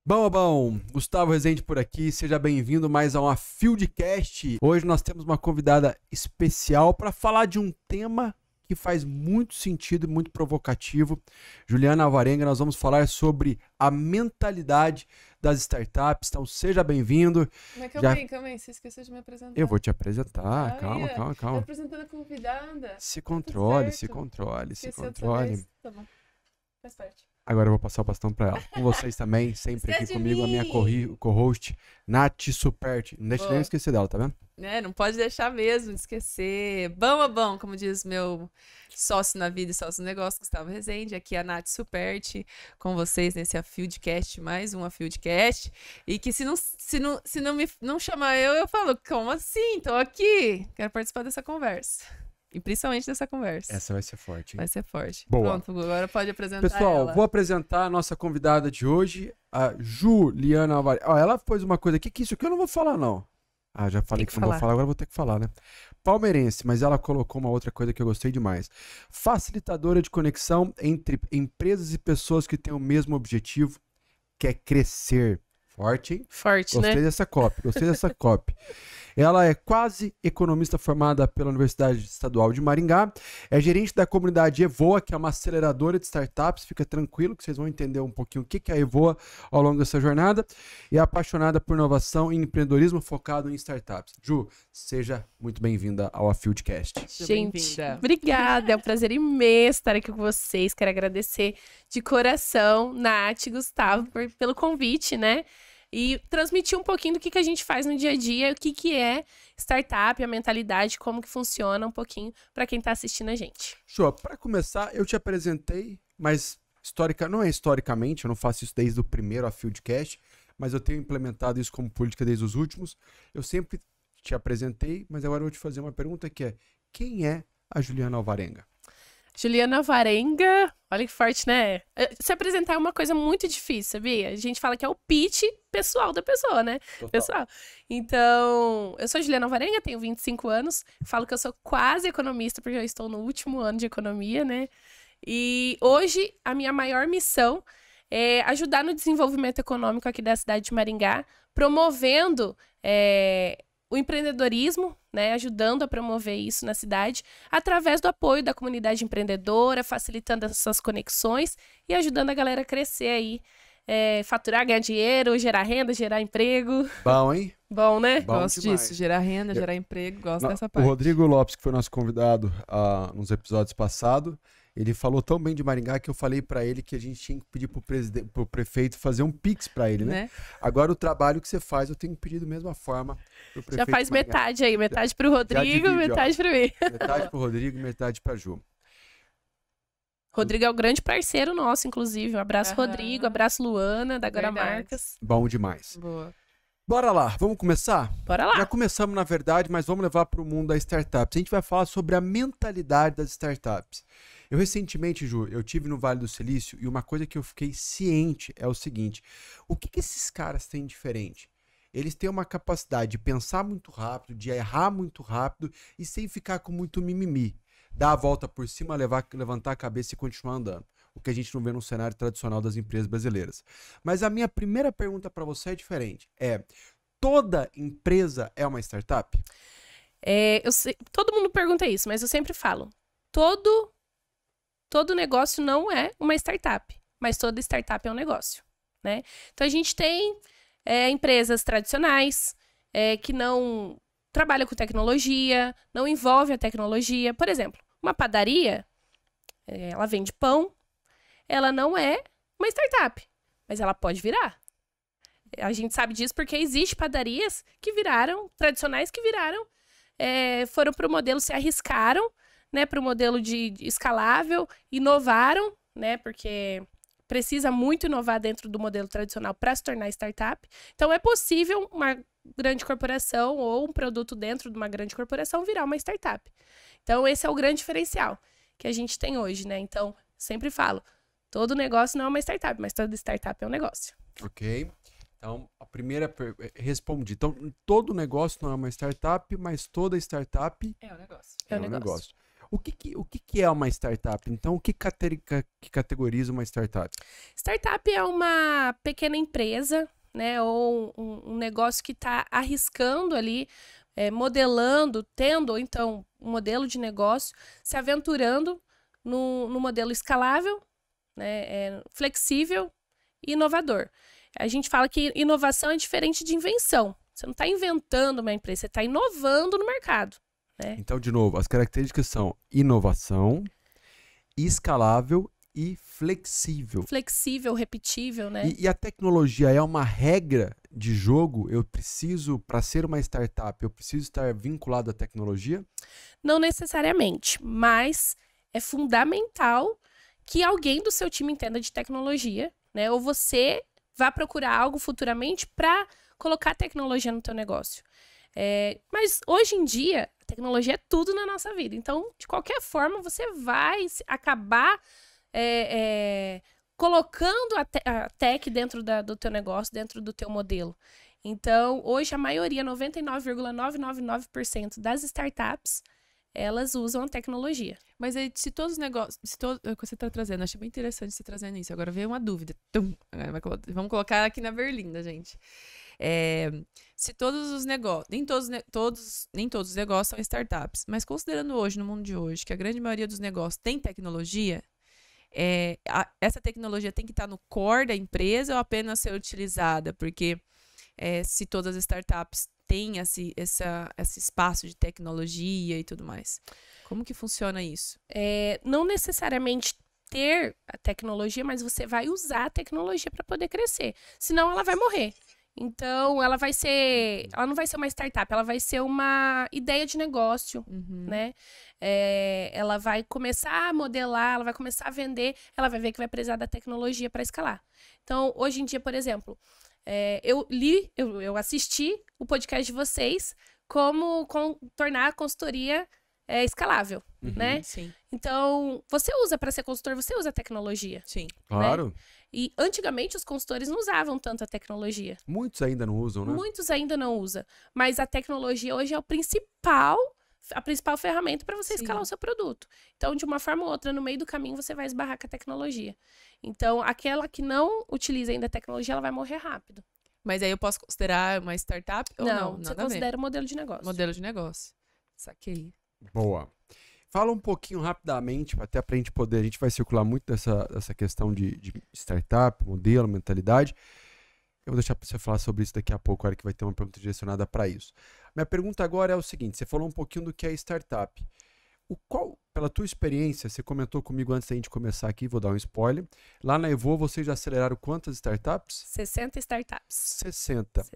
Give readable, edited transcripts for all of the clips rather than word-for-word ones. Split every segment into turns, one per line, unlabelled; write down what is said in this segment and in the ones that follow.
Bom, Gustavo Rezende por aqui, seja bem-vindo mais a uma Fieldcast. Hoje nós temos uma convidada especial para falar de um tema que faz muito sentido e muito provocativo. Juliana Alvarenga, nós vamos falar sobre a mentalidade das startups, então seja bem-vindo.
Mas calma aí, você esqueceu de me apresentar.
Eu vou te apresentar, calma.
Tá apresentando a convidada.
Se controle.
Tá bom, faz parte.
Agora eu vou passar o bastão pra ela. Com vocês também, sempre aqui comigo, a minha co-host, Nath Superti. Não deixa nem eu esquecer dela, tá vendo?
Não pode deixar mesmo de esquecer. Bom, como diz meu sócio na vida e sócio no negócio, Gustavo Rezende. Aqui é a Nath Superti, com vocês nesse Fieldcast, mais um Fieldcast. E que se não chamar eu falo, como assim? Tô aqui, quero participar dessa conversa. E principalmente dessa conversa.
Essa vai ser forte, hein?
Vai ser forte.
Boa.
Pronto, agora pode apresentar
Pessoal,
ela.
vou apresentar a nossa convidada de hoje, a Juliana Alvarenga. Ela pôs uma coisa aqui, que isso aqui eu não vou falar, não. Já falei que não vou falar, agora vou ter que falar, né? Palmeirense, mas ela colocou uma outra coisa que eu gostei demais. Facilitadora de conexão entre empresas e pessoas que têm o mesmo objetivo, que é crescer. Forte, hein?
Forte,
gostei
né?
Gostei dessa copy. Ela é quase economista formada pela Universidade Estadual de Maringá. É gerente da comunidade Evoa, que é uma aceleradora de startups. Fica tranquilo que vocês vão entender um pouquinho o que é a Evoa ao longo dessa jornada. E é apaixonada por inovação e empreendedorismo focado em startups. Ju, seja muito bem-vinda ao Fieldcast.
Gente, obrigada. É um prazer imenso estar aqui com vocês. Quero agradecer de coração, Nath e Gustavo, pelo convite, né? E transmitir um pouquinho do que a gente faz no dia a dia, o que é startup, a mentalidade, como que funciona um pouquinho para quem está assistindo a gente.
Show, para começar, eu te apresentei, mas não é historicamente, eu não faço isso desde o primeiro Fieldcast, mas eu tenho implementado isso como política desde os últimos. Eu sempre te apresentei, mas agora eu vou te fazer uma pergunta que é: quem é a Juliana Alvarenga?
Juliana Alvarenga, olha que forte, né? Se apresentar é uma coisa muito difícil, sabia? A gente fala que é o pitch pessoal da pessoa, né?
Total.
Pessoal. Então, eu sou Juliana Alvarenga, tenho 25 anos. Falo que eu sou quase economista, porque eu estou no último ano de economia, né? E hoje, a minha maior missão é ajudar no desenvolvimento econômico aqui da cidade de Maringá, promovendo o empreendedorismo, né, ajudando a promover isso na cidade, através do apoio da comunidade empreendedora, facilitando essas conexões e ajudando a galera a crescer aí, faturar, ganhar dinheiro, gerar renda, gerar emprego.
Bom, hein?
Bom, né?
Bom
gosto
demais.
disso, gerar renda, gerar emprego, gosto dessa parte.
O Rodrigo Lopes, que foi nosso convidado nos episódios passados, ele falou tão bem de Maringá que eu falei pra ele que a gente tinha que pedir pro prefeito fazer um pix pra ele, né? Agora o trabalho que você faz, eu tenho que pedir da mesma forma pro prefeito.
Já faz metade aí, metade pro Rodrigo, metade pra mim.
Metade pro Rodrigo e metade pra Ju.
Rodrigo é o grande parceiro nosso, inclusive. Um abraço, Rodrigo, abraço, Luana, da Agora Marcas.
Bom demais.
Boa.
Bora lá, vamos começar?
Bora lá.
Já começamos, na verdade, mas vamos levar para o mundo das startups. A gente vai falar sobre a mentalidade das startups. Eu recentemente, Ju, eu tive no Vale do Silício e uma coisa que eu fiquei ciente é o seguinte: o que esses caras têm diferente? Eles têm uma capacidade de pensar muito rápido, de errar muito rápido e sem ficar com muito mimimi. Dar a volta por cima, levantar a cabeça e continuar andando. O que a gente não vê no cenário tradicional das empresas brasileiras. Mas a minha primeira pergunta para você é diferente. Toda empresa é uma startup?
Todo mundo pergunta isso, mas eu sempre falo. Todo negócio não é uma startup, mas toda startup é um negócio, né? Então a gente tem empresas tradicionais que não trabalham com tecnologia, não envolvem a tecnologia. Por exemplo, uma padaria, ela vende pão, ela não é uma startup, mas ela pode virar. A gente sabe disso porque existem padarias que viraram, tradicionais que viraram, foram para o modelo, se arriscaram, né, para o modelo de escalável, inovaram, né, porque precisa muito inovar dentro do modelo tradicional para se tornar startup. Então, é possível uma grande corporação ou um produto dentro de uma grande corporação virar uma startup. Então, esse é o grande diferencial que a gente tem hoje, né? Então, sempre falo, todo negócio não é uma startup, mas toda startup é um negócio.
Ok. Então, a primeira respondi. Então, todo negócio não é uma startup, mas toda startup
é um negócio.
É um negócio.
O que é uma startup? Então, o que categoriza uma startup?
Startup é uma pequena empresa, né? Ou um negócio que está arriscando ali, modelando, tendo, ou então, um modelo de negócio, se aventurando no modelo escalável, né? Flexível e inovador. A gente fala que inovação é diferente de invenção. Você não está inventando uma empresa, você está inovando no mercado. Né?
Então, de novo, as características são inovação, escalável e flexível.
Flexível, repetível, né?
E a tecnologia é uma regra de jogo? Eu preciso, para ser uma startup, eu preciso estar vinculado à tecnologia?
Não necessariamente, mas é fundamental que alguém do seu time entenda de tecnologia, né? Ou você vá procurar algo futuramente para colocar tecnologia no teu negócio. Mas hoje em dia, a tecnologia é tudo na nossa vida. Então, de qualquer forma, você vai acabar colocando a tech dentro do teu negócio, dentro do teu modelo. Então, hoje a maioria, 99,999% das startups, elas usam a tecnologia.
Mas aí, se todos os negócios... é o que você está trazendo, achei bem interessante você trazendo isso. Agora veio uma dúvida. Vamos colocar aqui na berlinda, gente. Se todos os negócios... Nem todos os negócios são startups. Mas considerando hoje, no mundo de hoje, que a grande maioria dos negócios tem tecnologia, essa tecnologia tem que estar no core da empresa ou apenas ser utilizada? Porque se todas as startups têm esse espaço de tecnologia e tudo mais. Como que funciona isso?
Não necessariamente ter a tecnologia, mas você vai usar a tecnologia para poder crescer. Senão ela vai morrer. Então, ela não vai ser uma startup, ela vai ser uma ideia de negócio, né? Ela vai começar a modelar, ela vai começar a vender, ela vai ver que vai precisar da tecnologia para escalar. Então, hoje em dia, por exemplo, eu assisti o podcast de vocês como tornar a consultoria escalável, né?
Sim.
Então, você usa para ser consultor, você usa a tecnologia.
Sim.
Claro.
Né? E antigamente os consultores não usavam tanto a tecnologia.
Muitos ainda não usam, né?
Muitos ainda não usam. Mas a tecnologia hoje é a principal ferramenta para você escalar o seu produto. Então, de uma forma ou outra, no meio do caminho, você vai esbarrar com a tecnologia. Então, aquela que não utiliza ainda a tecnologia, ela vai morrer rápido.
Mas aí eu posso considerar uma startup ou não?
Você considera um modelo de negócio.
Modelo de negócio. Saquei.
Boa. Fala um pouquinho rapidamente, até para a gente poder, a gente vai circular muito dessa questão de startup, modelo, mentalidade. Eu vou deixar para você falar sobre isso daqui a pouco, a hora que vai ter uma pergunta direcionada para isso. Minha pergunta agora é o seguinte, você falou um pouquinho do que é startup. Pela tua experiência, você comentou comigo antes da gente começar aqui, vou dar um spoiler. Lá na Evo, vocês já aceleraram quantas startups?
60 startups.
60.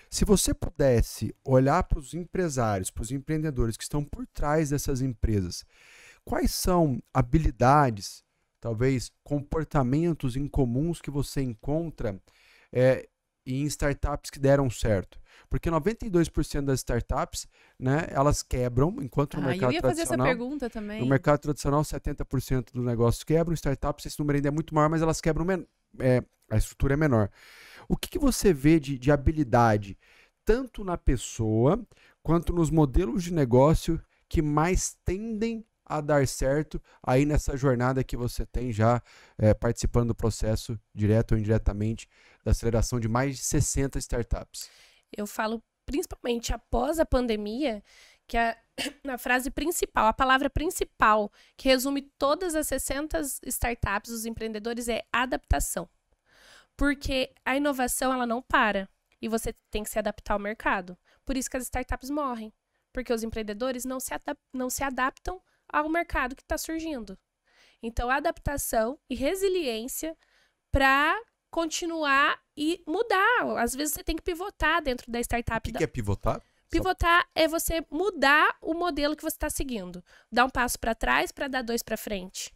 Se você pudesse olhar para os empresários, para os empreendedores que estão por trás dessas empresas, quais são habilidades, talvez comportamentos incomuns que você encontra em startups que deram certo? Porque 92% das startups, né, elas quebram, enquanto no mercado tradicional... Eu ia fazer essa
pergunta também.
No mercado tradicional, 70% dos negócios quebram. Startups, esse número ainda é muito maior, mas elas quebram... a estrutura é menor. O que você vê de habilidade, tanto na pessoa, quanto nos modelos de negócio que mais tendem a dar certo aí nessa jornada que você tem já participando do processo, direto ou indiretamente, da aceleração de mais de 60 startups?
Eu falo principalmente após a pandemia, que a frase principal, a palavra principal que resume todas as 60 startups, os empreendedores, é adaptação. Porque a inovação, ela não para e você tem que se adaptar ao mercado. Por isso que as startups morrem, porque os empreendedores não se adaptam ao mercado que está surgindo. Então, adaptação e resiliência para continuar e mudar. Às vezes você tem que pivotar dentro da startup.
O que é pivotar?
Pivotar é você mudar o modelo que você está seguindo. Dar um passo para trás para dar 2 para frente.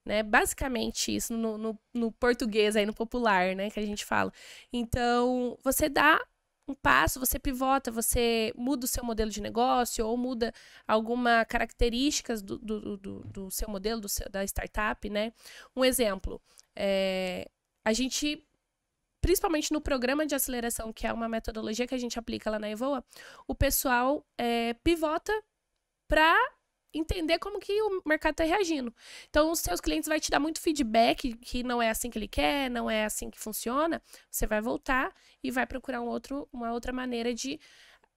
Né? Basicamente isso no português, aí no popular, né, que a gente fala. Então, você dá um passo, você pivota, você muda o seu modelo de negócio ou muda alguma características do seu modelo, da startup, né? Um exemplo, a gente, principalmente no programa de aceleração, que é uma metodologia que a gente aplica lá na Evoa, o pessoal pivota para entender como que o mercado está reagindo. Então, os seus clientes vão te dar muito feedback que não é assim que ele quer, não é assim que funciona. Você vai voltar e vai procurar uma outra maneira de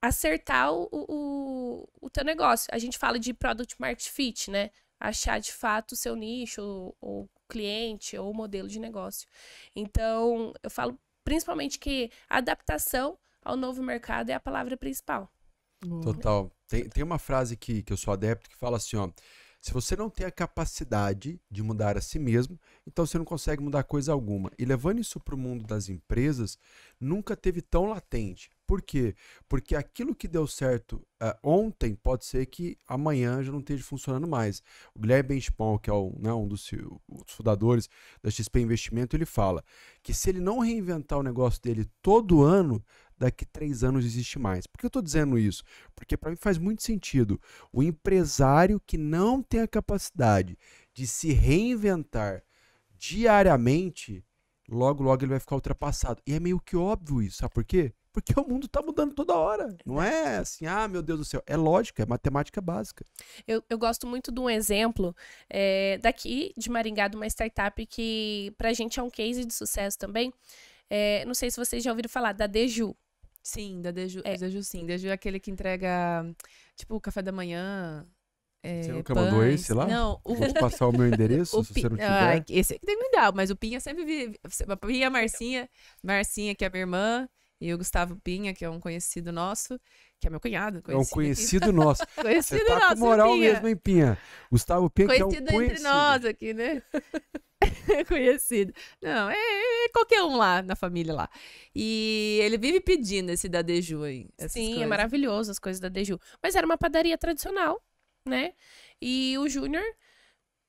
acertar o teu negócio. A gente fala de Product Market Fit, né? Achar de fato o seu nicho, ou cliente, ou modelo de negócio. Então, eu falo principalmente que a adaptação ao novo mercado é a palavra principal.
Total. Tem uma frase que eu sou adepto que fala assim, ó. Se você não tem a capacidade de mudar a si mesmo, então você não consegue mudar coisa alguma. E levando isso para o mundo das empresas, nunca teve tão latente. Por quê? Porque aquilo que deu certo ontem, pode ser que amanhã já não esteja funcionando mais. O Guilherme Benchimol, que é um dos fundadores da XP Investimento, ele fala que se ele não reinventar o negócio dele todo ano, daqui 3 anos existe mais. Por que eu estou dizendo isso? Porque para mim faz muito sentido. O empresário que não tem a capacidade de se reinventar diariamente, logo ele vai ficar ultrapassado. E é meio que óbvio isso, sabe por quê? Porque o mundo está mudando toda hora. Não é assim, meu Deus do céu. É lógica, é matemática básica.
Eu gosto muito de um exemplo daqui de Maringá, de uma startup que pra gente é um case de sucesso também. Não sei se vocês já ouviram falar da Deju.
Sim, da Deju, Deju sim. Deju é aquele que entrega, tipo, o café da manhã.
Você nunca mandou esse lá?
Não.
Vou te passar o meu endereço, se você não tiver.
Esse aqui tem que me dar, mas o Pinha sempre vive. Pinha, Marcinha, que é minha irmã, e o Gustavo Pinha, que é um conhecido nosso, que é meu cunhado.
É um conhecido nosso.
Conhecido
Você tá
nosso,
com moral
Pinha.
mesmo, hein, Pinha? Gustavo Pinha, que é um
Conhecido
conhecido.
entre nós aqui, né? Conhecido. Não, é qualquer um lá na família lá. E ele vive pedindo esse da Deju aí.
Sim,
coisas.
é maravilhoso as coisas da Deju. Mas era uma padaria tradicional, né? E o Júnior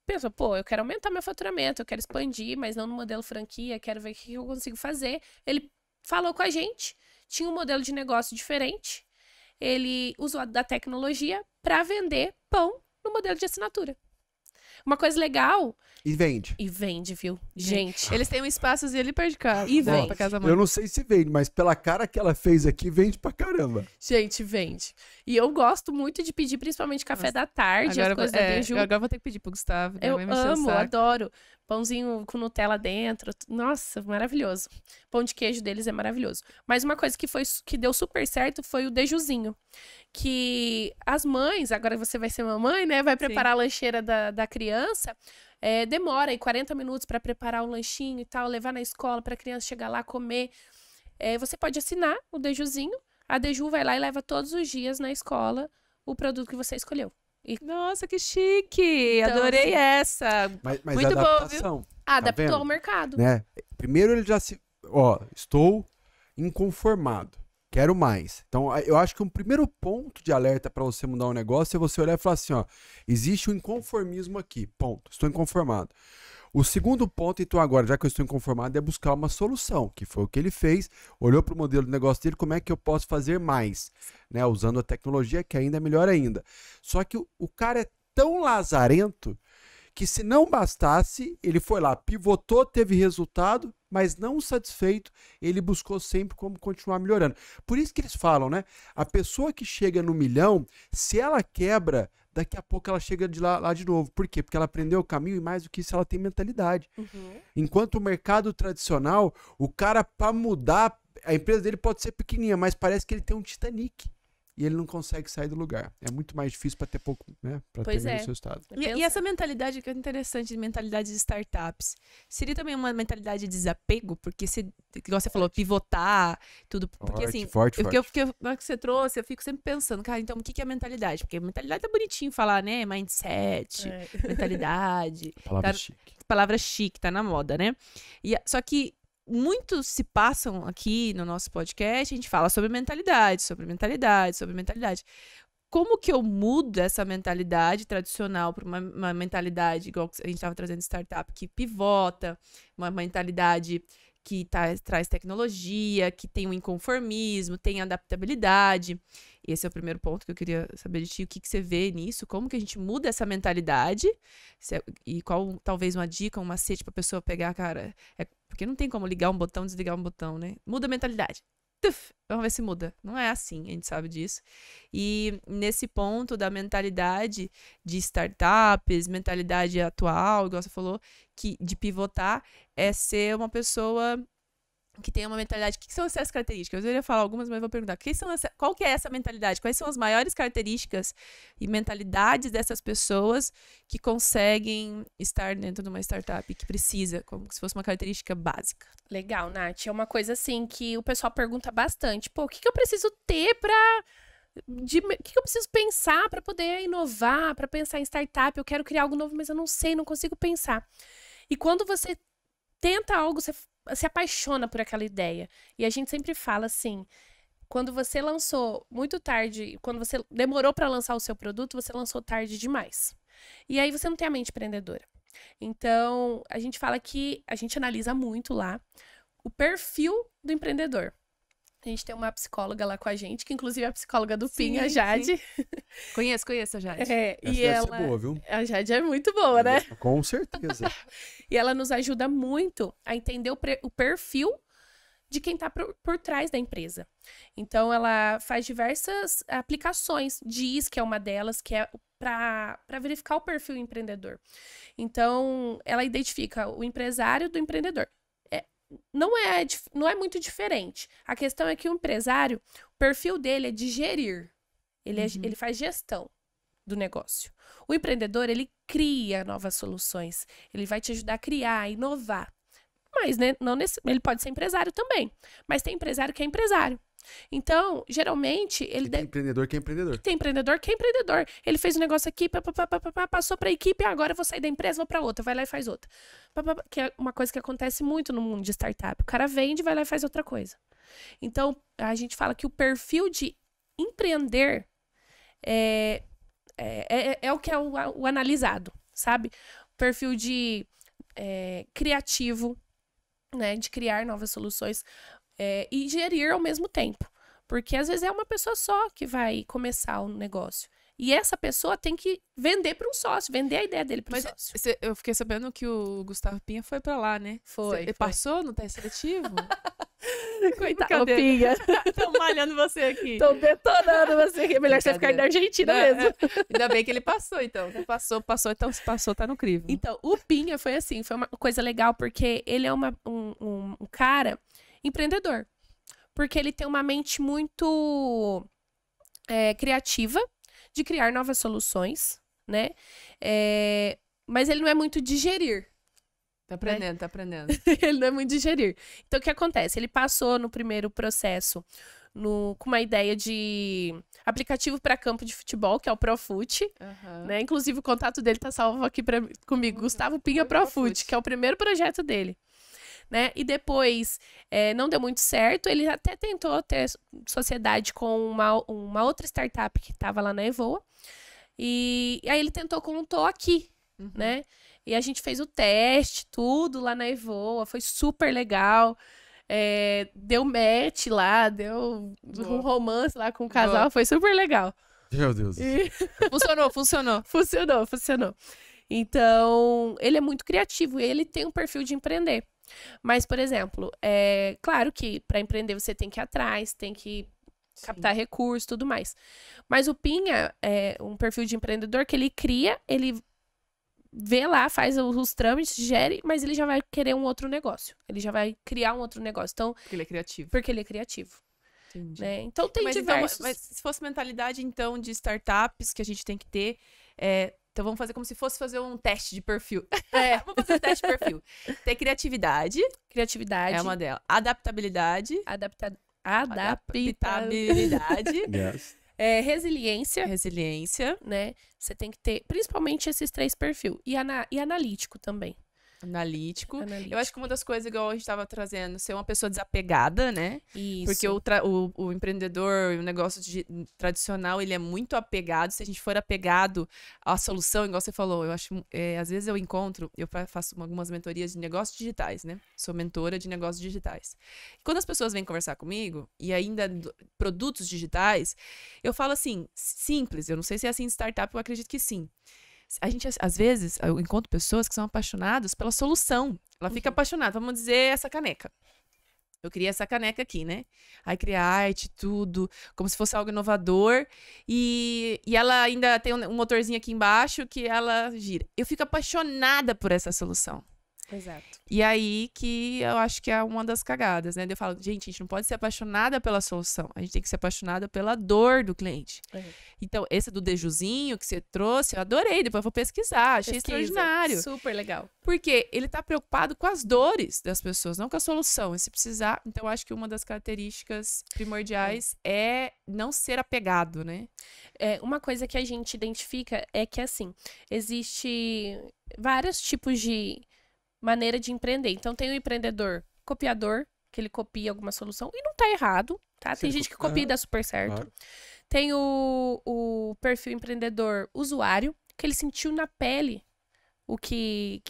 pensou, eu quero aumentar meu faturamento, eu quero expandir, mas não no modelo franquia, quero ver o que eu consigo fazer. Ele falou com a gente, tinha um modelo de negócio diferente, ele usou da tecnologia para vender pão no modelo de assinatura. Uma coisa legal...
E vende.
E vende, viu? Gente.
Eles têm um espaçozinho ali perto de casa.
E vende.
Pra casa mãe.
Eu não sei se vende, mas pela cara que ela fez aqui, vende pra caramba.
Gente, vende. E eu gosto muito de pedir, principalmente café da tarde, as coisas da Deju.
Agora eu vou ter que pedir pro Gustavo.
Eu amo, adoro. Pãozinho com Nutella dentro. Nossa, maravilhoso. Pão de queijo deles é maravilhoso. Mas uma coisa que deu super certo foi o Dejuzinho. Que as mães, agora você vai ser mamãe, né? Vai preparar a lancheira da criança. Demora aí 40 minutos para preparar o lanchinho e tal, levar na escola para a criança chegar lá, comer. Você pode assinar o Dejuzinho. A Deju vai lá e leva todos os dias na escola o produto que você escolheu.
Nossa, que chique!
Então,
adorei essa.
Mas
Muito
a
bom,
adaptação.
Adaptou
vendo?
ao mercado.
Né? Primeiro ele já se... estou inconformado. Quero mais. Então, eu acho que um primeiro ponto de alerta para você mudar um negócio é você olhar e falar assim, existe um inconformismo aqui. Ponto. Estou inconformado. O segundo ponto, então agora, já que eu estou inconformado, é buscar uma solução, que foi o que ele fez, olhou para o modelo de negócio dele, como é que eu posso fazer mais, né? Usando a tecnologia, que ainda é melhor ainda. Só que o cara é tão lazarento que se não bastasse, ele foi lá, pivotou, teve resultado, mas não satisfeito, ele buscou sempre como continuar melhorando. Por isso que eles falam, né? A pessoa que chega no 1 milhão, se ela quebra, daqui a pouco ela chega de lá de novo. Por quê? Porque ela aprendeu o caminho e mais do que isso, ela tem mentalidade. Enquanto o mercado tradicional, o cara, para mudar, a empresa dele pode ser pequenininha, mas parece que ele tem um Titanic. E ele não consegue sair do lugar. É muito mais difícil para ter pouco, né? Para ter menos resultado.
E essa mentalidade que é interessante, mentalidade de startups, seria também uma mentalidade de desapego? Porque, igual você falou, pivotar, tudo. Porque assim,
forte.
na hora que você trouxe, eu fico sempre pensando, cara, então o que é mentalidade? Porque mentalidade é bonitinho falar, né? Mindset, mentalidade.
Palavra chique.
Palavra chique, tá na moda, né? Só que muitos se passam aqui no nosso podcast, a gente fala sobre mentalidade. Como que eu mudo essa mentalidade tradicional para uma mentalidade, igual a gente estava trazendo startup, que pivota, uma mentalidade que traz tecnologia, que tem o inconformismo, tem adaptabilidade. Esse é o primeiro ponto que eu queria saber de ti. O que você vê nisso? Como que a gente muda essa mentalidade? E qual, talvez, uma dica, um macete para a pessoa pegar, cara? Porque não tem como ligar um botão, desligar um botão, né? Muda a mentalidade. vamos ver se muda. Não é assim, a gente sabe disso. E nesse ponto da mentalidade de startups, mentalidade atual, igual você falou, de pivotar, é ser uma pessoa que tem uma mentalidade. O que são essas características? Eu ia falar algumas, mas vou perguntar. Qual que é essa mentalidade? Quais são as maiores características e mentalidades dessas pessoas que conseguem estar dentro de uma startup, que precisa, como se fosse uma característica básica?
Legal, Nath. É uma coisa assim que o pessoal pergunta bastante. Pô, o que eu preciso ter pra... o que eu preciso pensar para poder inovar, para pensar em startup? Eu quero criar algo novo, mas eu não sei, não consigo pensar. E quando você tenta algo, você se apaixona por aquela ideia. E a gente sempre fala assim, quando você lançou muito tarde, quando você demorou para lançar o seu produto, você lançou tarde demais. E aí você não tem a mente empreendedora. Então, a gente fala que a gente analisa muito lá o perfil do empreendedor. A gente tem uma psicóloga lá com a gente, que inclusive é a psicóloga do Pinha, a Jade.
Conheço a Jade.
Essa deve ser boa, viu?
A Jade é muito boa, né?
Com certeza.
E ela nos ajuda muito a entender o perfil de quem está por trás da empresa. Então, ela faz diversas aplicações. Diz que é uma delas, que é para verificar o perfil empreendedor. Então, ela identifica o empresário do empreendedor. Não é muito diferente. A questão é que o empresário, o perfil dele é de gerir. Ele faz gestão do negócio. O empreendedor, ele cria novas soluções. Ele vai te ajudar a criar, a inovar. Mas, né, ele pode ser empresário também. Mas tem empresário que é empresário. Então, geralmente,
tem empreendedor que é empreendedor.
Tem empreendedor que é empreendedor. Ele fez um negócio aqui, passou para a equipe, agora eu vou sair da empresa, vou para outra, vai lá e faz outra. Que é uma coisa que acontece muito no mundo de startup. O cara vende, vai lá e faz outra coisa. Então, a gente fala que o perfil de empreender é o que é o analisado, sabe? O perfil de criativo, né? De criar novas soluções. E gerir ao mesmo tempo. Porque às vezes é uma pessoa só que vai começar o negócio. E essa pessoa tem que vender para um sócio, vender a ideia dele para um sócio.
Eu fiquei sabendo que o Gustavo Pinha foi para lá, né?
Foi.
Passou no teste seletivo?
Coitado, Pinha.
Estão malhando você aqui.
Estão detonando você aqui. É melhor você ficar na Argentina mesmo.
Ainda bem que ele passou, então. Então se passou, tá no crivo.
Então, o Pinha foi assim, foi uma coisa legal, porque ele é um cara empreendedor. Porque ele tem uma mente muito criativa de criar novas soluções, né? Mas ele não é muito de gerir.
Tá aprendendo.
Ele não é muito de gerir. Então, o que acontece? Ele passou no primeiro processo com uma ideia de aplicativo para campo de futebol, que é o Profut, né? Inclusive, o contato dele tá salvo aqui comigo. Gustavo Pinha Profut, que é o primeiro projeto dele. Né? E depois não deu muito certo. Ele até tentou ter sociedade com uma outra startup que estava lá na Evoa. E aí ele tentou com o Tô Aqui, né? E a gente fez o teste, tudo lá na Evoa. Foi super legal. Deu match lá, deu um romance lá com o casal. Boa. Foi super legal.
Meu Deus.
Funcionou. Então, ele é muito criativo. Ele tem um perfil de empreender. Mas, por exemplo, claro que para empreender você tem que ir atrás, tem que captar recursos e tudo mais. Mas o Pinha é um perfil de empreendedor que ele cria, ele vê lá, faz os trâmites, gere, mas ele já vai querer um outro negócio. Ele já vai criar um outro negócio. Então,
porque ele é criativo.
Entendi. Né? Então, tem diversos...
mas se fosse mentalidade, então, de startups que a gente tem que ter... Então, vamos fazer como se fosse fazer um teste de perfil. Vamos fazer um teste de perfil. Ter criatividade.
Criatividade.
É uma delas. Adaptabilidade.
Adaptabilidade.
Yes.
Resiliência. Né? Você tem que ter, principalmente, esses 3 perfis. E analítico também.
Analítico. Eu acho que uma das coisas, igual a gente estava trazendo, ser uma pessoa desapegada, né?
Isso.
Porque o empreendedor, o negócio tradicional, ele é muito apegado. Se a gente for apegado à solução, igual você falou, eu acho, às vezes eu faço algumas mentorias de negócios digitais, né? Sou mentora de negócios digitais. E quando as pessoas vêm conversar comigo, e ainda produtos digitais, eu falo assim, simples, eu não sei se é assim de startup, eu acredito que sim. A gente, às vezes, eu encontro pessoas que são apaixonadas pela solução. Ela fica apaixonada. Vamos dizer, essa caneca. Eu queria essa caneca aqui, né? Aí cria arte, tudo, como se fosse algo inovador. E ela ainda tem um motorzinho aqui embaixo que ela gira. Eu fico apaixonada por essa solução.
Exato.
E aí que eu acho que é uma das cagadas, né? Eu falo, gente, a gente não pode ser apaixonada pela solução. A gente tem que ser apaixonada pela dor do cliente. Então, esse do dejuzinho que você trouxe, eu adorei. Depois eu vou pesquisar. Achei extraordinário.
Super legal.
Porque ele tá preocupado com as dores das pessoas, não com a solução. E se precisar... Então, eu acho que uma das características primordiais é não ser apegado, né?
Uma coisa que a gente identifica é que, assim, existe vários tipos de maneira de empreender. Então, tem o empreendedor copiador, que ele copia alguma solução, e não tá errado, tá? Tem gente que copia e dá super certo. Claro. Tem o perfil empreendedor usuário, que ele sentiu na pele o que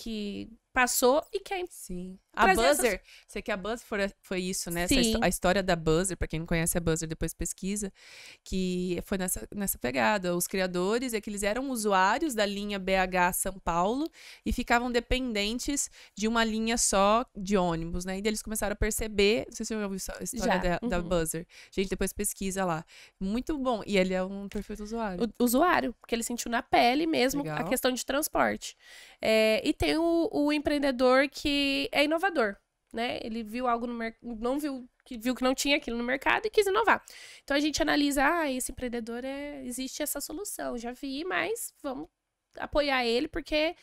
passou e quer...
Sim. A Buzzer, sei que a Buzzer foi isso, né? A história da Buzzer, pra quem não conhece a Buzzer, depois pesquisa, que foi nessa pegada. Os criadores é que eles eram usuários da linha BH São Paulo e ficavam dependentes de uma linha só de ônibus, né? E daí eles começaram a perceber, não sei se você já ouviu a história da Buzzer. Gente, depois pesquisa lá. Muito bom. E ele é um perfil do usuário.
O usuário, porque ele sentiu na pele mesmo a questão de transporte. E tem o empreendedor que é inovador, né? Ele viu algo no mercado, viu que não tinha aquilo no mercado e quis inovar. Então a gente analisa, esse empreendedor existe essa solução, já vi, mas vamos apoiar ele porque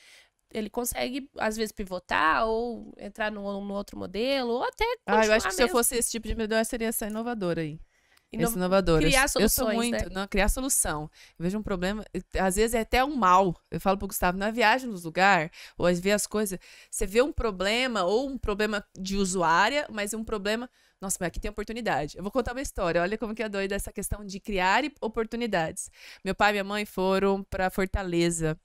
ele consegue às vezes pivotar ou entrar no outro modelo ou até continuar
eu acho que
mesmo.
Se eu fosse esse tipo de empreendedor, eu seria essa inovadora aí. Inovadora.
Criar soluções,
eu sou muito,
né?
Criar solução. Eu vejo um problema, às vezes é até um mal. Eu falo pro Gustavo, na viagem nos lugares, ou às vezes as coisas, você vê um problema, ou um problema de usuária, mas um problema, nossa, mas aqui tem oportunidade. Eu vou contar uma história, olha como que é doida essa questão de criar oportunidades. Meu pai e minha mãe foram pra Fortaleza,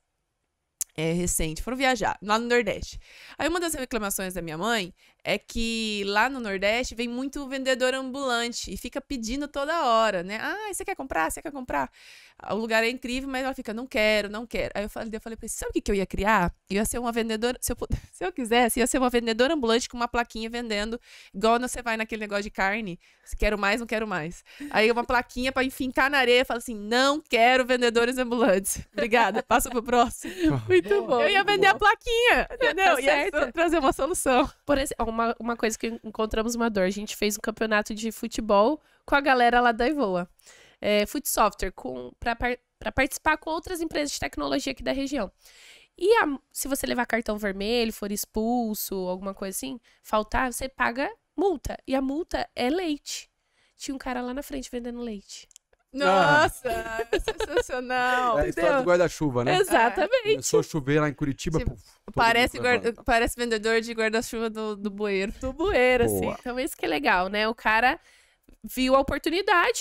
recente, foram viajar lá no Nordeste. Aí uma das reclamações da minha mãe é que lá no Nordeste vem muito vendedor ambulante e fica pedindo toda hora, né? Você quer comprar? Você quer comprar? O lugar é incrível, mas ela fica, não quero, não quero. Aí eu falei pra ele, sabe o que eu ia criar? Eu ia ser uma vendedora, se eu quisesse, ia ser uma vendedora ambulante com uma plaquinha vendendo, igual você vai naquele negócio de carne, quero mais, não quero mais. Aí uma plaquinha pra enfincar na areia, fala assim, não quero vendedores ambulantes. Obrigada, passa pro próximo.
Muito bom.
Eu ia vender a plaquinha, entendeu? Ia trazer uma solução.
Por exemplo, uma coisa que encontramos uma dor, a gente fez um campeonato de futebol com a galera lá da Evoa. Food Software, para participar com outras empresas de tecnologia aqui da região. E se você levar cartão vermelho, for expulso, alguma coisa assim, faltar, você paga multa. E a multa é leite. Tinha um cara lá na frente vendendo leite.
Nossa, sensacional.
É a história do guarda-chuva, né?
Exatamente.
Começou a chover lá em Curitiba.
Tipo, parece vendedor de guarda-chuva do bueiro.
Do bueiro,
Boa.
assim. Então, isso que é legal, né? O cara viu a oportunidade,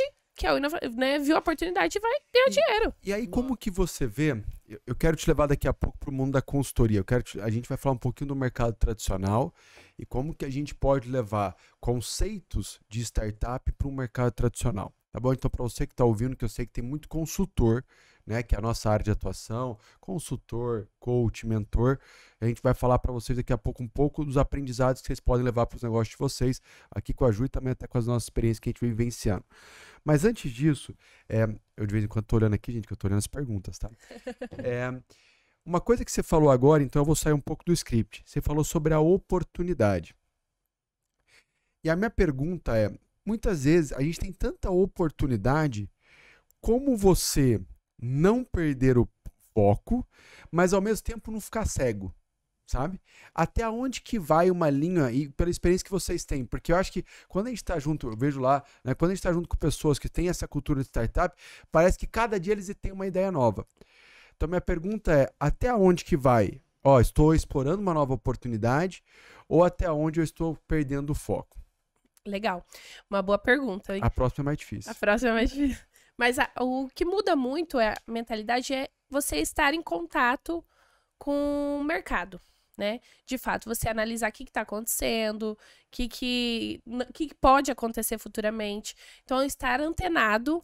viu a oportunidade e vai ganhar dinheiro.
E aí, como que você vê... Eu quero te levar daqui a pouco para o mundo da consultoria. A gente vai falar um pouquinho do mercado tradicional e como que a gente pode levar conceitos de startup para o mercado tradicional. Tá bom? Então, para você que está ouvindo, que eu sei que tem muito consultor, né, que é a nossa área de atuação, consultor, coach, mentor, a gente vai falar para vocês daqui a pouco um pouco dos aprendizados que vocês podem levar para os negócios de vocês, aqui com a Ju e também até com as nossas experiências que a gente vem vivenciando. Mas antes disso, eu de vez em quando estou olhando aqui, gente, que eu estou olhando as perguntas, tá? Uma coisa que você falou agora, então eu vou sair um pouco do script. Você falou sobre a oportunidade. E a minha pergunta é, muitas vezes a gente tem tanta oportunidade, como você não perder o foco, mas ao mesmo tempo não ficar cego, sabe? Até onde que vai uma linha, e pela experiência que vocês têm, porque eu acho que quando a gente está junto, eu vejo lá, né, quando a gente está junto com pessoas que têm essa cultura de startup, parece que cada dia eles têm uma ideia nova. Então minha pergunta é, até onde que vai? Estou explorando uma nova oportunidade, ou até onde eu estou perdendo o foco?
Legal. Uma boa pergunta, hein?
A próxima é mais difícil.
A próxima é mais difícil. Mas o que muda muito a mentalidade é você estar em contato com o mercado, né? De fato, você analisar o que está acontecendo, o que pode acontecer futuramente. Então, estar antenado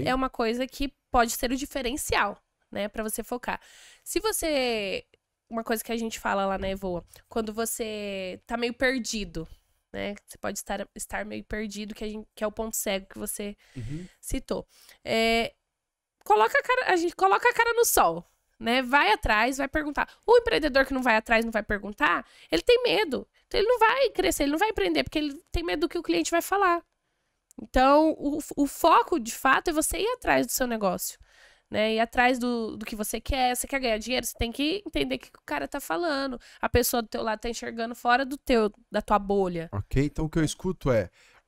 é uma coisa que pode ser o diferencial, né? Para você focar. Se você... Uma coisa que a gente fala lá na Evoa, quando você tá meio perdido, né? Você pode estar meio perdido, que é o ponto cego que você citou. A gente coloca a cara no sol, né? Vai atrás, vai perguntar. O empreendedor que não vai atrás, não vai perguntar, ele tem medo. Então ele não vai crescer, ele não vai empreender, porque ele tem medo do que o cliente vai falar. Então, o foco, de fato, é você ir atrás do seu negócio, né? Ir atrás do que você quer. Você quer ganhar dinheiro, você tem que entender o que o cara tá falando. A pessoa do teu lado tá enxergando fora da tua bolha.
Ok? Então, o que eu escuto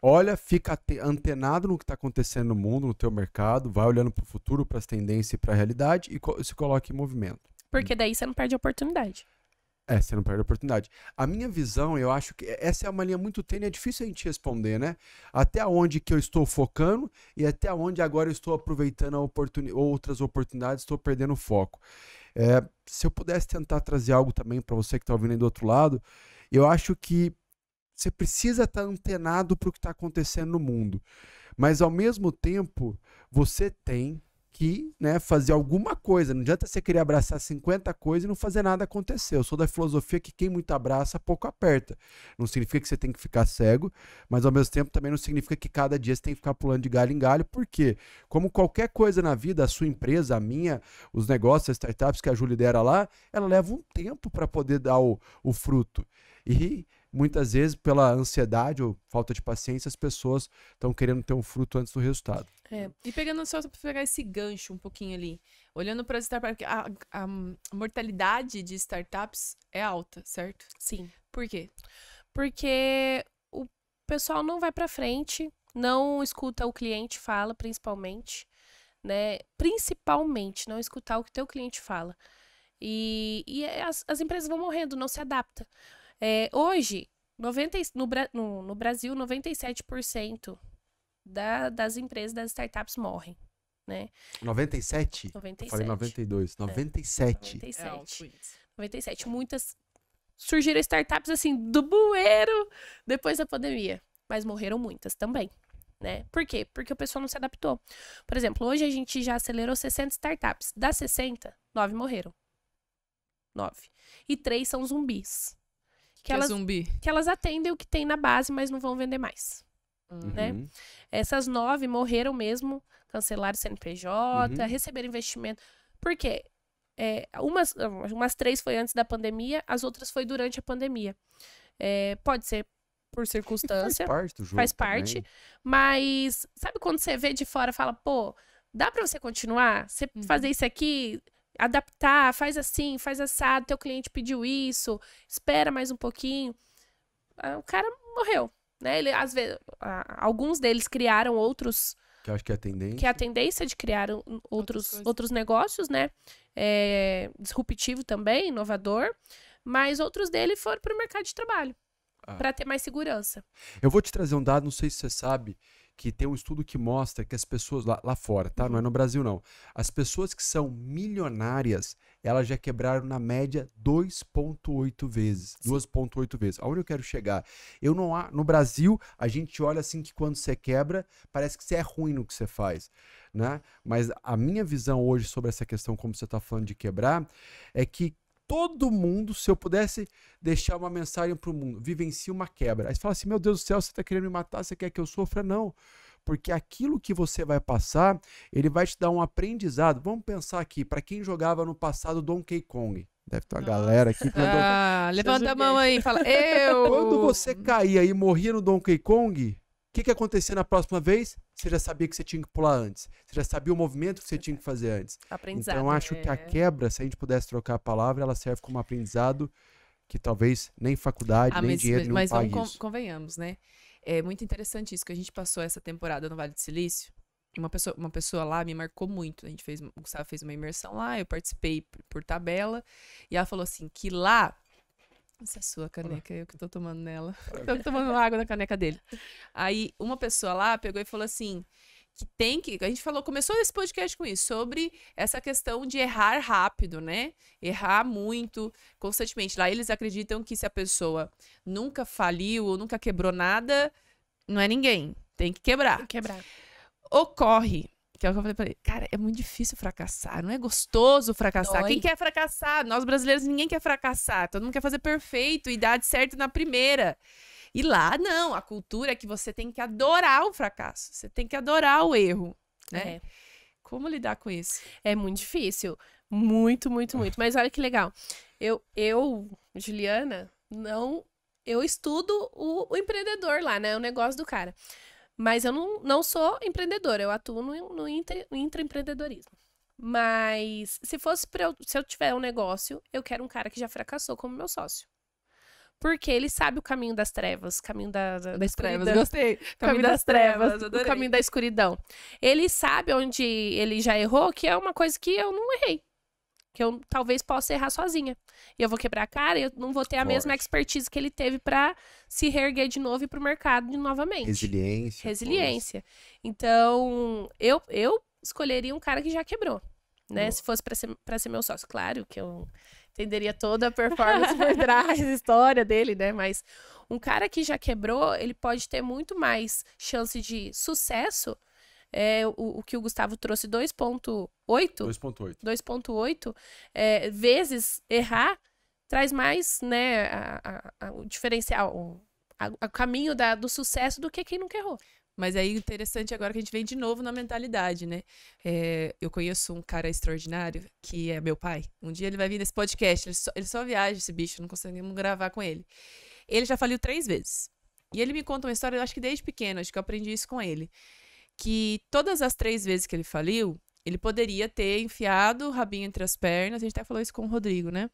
olha, fica antenado no que está acontecendo no mundo, no teu mercado, vai olhando para o futuro, para as tendências e para a realidade e se coloca em movimento.
Porque daí você não perde a oportunidade.
Você não perde a oportunidade. A minha visão, eu acho que essa é uma linha muito tênue, é difícil a gente responder, né? Até onde que eu estou focando e até onde agora eu estou aproveitando outras oportunidades, estou perdendo o foco. Se eu pudesse tentar trazer algo também para você que está ouvindo aí do outro lado, eu acho que você precisa estar antenado para o que está acontecendo no mundo. Mas, ao mesmo tempo, você tem que, né, fazer alguma coisa. Não adianta você querer abraçar 50 coisas e não fazer nada acontecer. Eu sou da filosofia que quem muito abraça, pouco aperta. Não significa que você tem que ficar cego, mas ao mesmo tempo também não significa que cada dia você tem que ficar pulando de galho em galho. Por quê? Como qualquer coisa na vida, a sua empresa, a minha, os negócios, as startups que a Ju lidera lá, ela leva um tempo para poder dar o fruto. E muitas vezes, pela ansiedade ou falta de paciência, as pessoas estão querendo ter um fruto antes do resultado.
E pegando só para pegar esse gancho um pouquinho ali, olhando para as startups, a mortalidade de startups é alta, certo?
Sim.
Por quê?
Porque o pessoal não vai para frente, não escuta o cliente fala, principalmente, né? Principalmente, não escutar o que teu cliente fala. E as empresas vão morrendo, não se adaptam. Hoje, no Brasil, 97% das empresas, das startups morrem, né?
97?
97.
Eu falei 92. 97.
97. Muitas surgiram startups assim, do bueiro, depois da pandemia. Mas morreram muitas também, né? Por quê? Porque o pessoal não se adaptou. Por exemplo, hoje a gente já acelerou 60 startups. Das 60, 9 morreram. 9. E 3 são zumbis. Que elas atendem o que tem na base, mas não vão vender mais. Né? Essas 9 morreram mesmo, cancelaram o CNPJ, receberam investimento. Por quê? Umas 3 foi antes da pandemia, as outras foi durante a pandemia. Pode ser por circunstância.
Faz parte do jogo.
Faz parte.
Também.
Mas sabe quando você vê de fora e fala, pô, dá pra você continuar? Você fazer isso aqui, adaptar, faz assim, faz assado, teu cliente pediu isso, espera mais um pouquinho. O cara morreu. Né? Às vezes, alguns deles criaram outros...
Que eu acho que é a tendência.
Que é a tendência de criar outros negócios, né? Disruptivo também, inovador. Mas outros deles foram para o mercado de trabalho. Para ter mais segurança.
Eu vou te trazer um dado, não sei se você sabe, que tem um estudo que mostra que as pessoas lá fora, tá? Não é no Brasil, não. As pessoas que são milionárias, elas já quebraram na média 2,8 vezes. 2,8 vezes. Aonde eu quero chegar? No Brasil, a gente olha assim que quando você quebra, parece que você é ruim no que você faz, né? Mas a minha visão hoje sobre essa questão, como você está falando de quebrar, é que todo mundo, se eu pudesse deixar uma mensagem para o mundo, vivencie uma quebra. Aí você fala assim, meu Deus do céu, você está querendo me matar, você quer que eu sofra? Não, porque aquilo que você vai passar, ele vai te dar um aprendizado. Vamos pensar aqui, para quem jogava no passado Donkey Kong, deve ter uma galera aqui que
levanta a mão aí e fala, eu!
Quando você caía e morria no Donkey Kong, o que acontecia na próxima vez? Você já sabia que você tinha que pular antes. Você já sabia o movimento que você tinha que fazer antes.
Aprendizado.
Então, eu acho que a quebra, se a gente pudesse trocar a palavra, ela serve como aprendizado que talvez nem faculdade, nem dinheiro nenhum pague isso.
Mas convenhamos, né? É muito interessante isso, que a gente passou essa temporada no Vale do Silício. E uma pessoa lá me marcou muito. O Gustavo fez uma imersão lá, eu participei por tabela. E ela falou assim, que lá... Essa é a sua caneca, eu que tô tomando nela. Tô tomando água na caneca dele. Aí, uma pessoa lá pegou e falou assim, a gente começou esse podcast com isso, sobre essa questão de errar rápido, né? Errar muito, constantemente. Lá eles acreditam que se a pessoa nunca faliu ou nunca quebrou nada, não é ninguém. Tem que quebrar.
Tem que quebrar.
Ocorre, que é o que eu falei pra ele, cara, é muito difícil fracassar, não é gostoso fracassar.
Dói.
Quem quer fracassar? Nós brasileiros, ninguém quer fracassar. Todo mundo quer fazer perfeito e dar certo na primeira. E lá, não, a cultura é que você tem que adorar o fracasso, você tem que adorar o erro, né? Como lidar com isso?
É muito difícil. Muito, muito, muito. Mas olha que legal. Juliana, não... Eu estudo o empreendedor lá, né? O negócio do cara. Mas eu não sou empreendedora. Eu atuo no intraempreendedorismo. Mas se eu tiver um negócio, eu quero um cara que já fracassou como meu sócio. Porque ele sabe o caminho das trevas, caminho da
trevas,
escuridão.
gostei.
Caminho das trevas, o
adorei.
caminho da escuridão. Ele sabe onde ele já errou, que é uma coisa que eu não errei. Que eu talvez possa errar sozinha. E eu vou quebrar a cara e eu não vou ter a mesma expertise que ele teve pra se reerguer de novo e ir pro mercado novamente. Resiliência. Então, eu escolheria um cara que já quebrou, né? Se fosse pra ser meu sócio. Claro que eu entenderia toda a performance por trás, a história dele, né? Mas um cara que já quebrou, ele pode ter muito mais chance de sucesso. O que o Gustavo trouxe, 2.8 vezes errar, traz mais, né, o diferencial, o caminho do sucesso do que quem nunca errou.
Mas aí interessante agora que a gente vem de novo na mentalidade, né? Eu conheço um cara extraordinário, que é meu pai. Um dia ele vai vir nesse podcast, ele só viaja, esse bicho, não conseguimos gravar com ele. Ele já faliu 3 vezes. E ele me conta uma história, eu acho que desde pequeno, acho que eu aprendi isso com ele. Que todas as 3 vezes que ele faliu, ele poderia ter enfiado o rabinho entre as pernas, a gente até falou isso com o Rodrigo, né?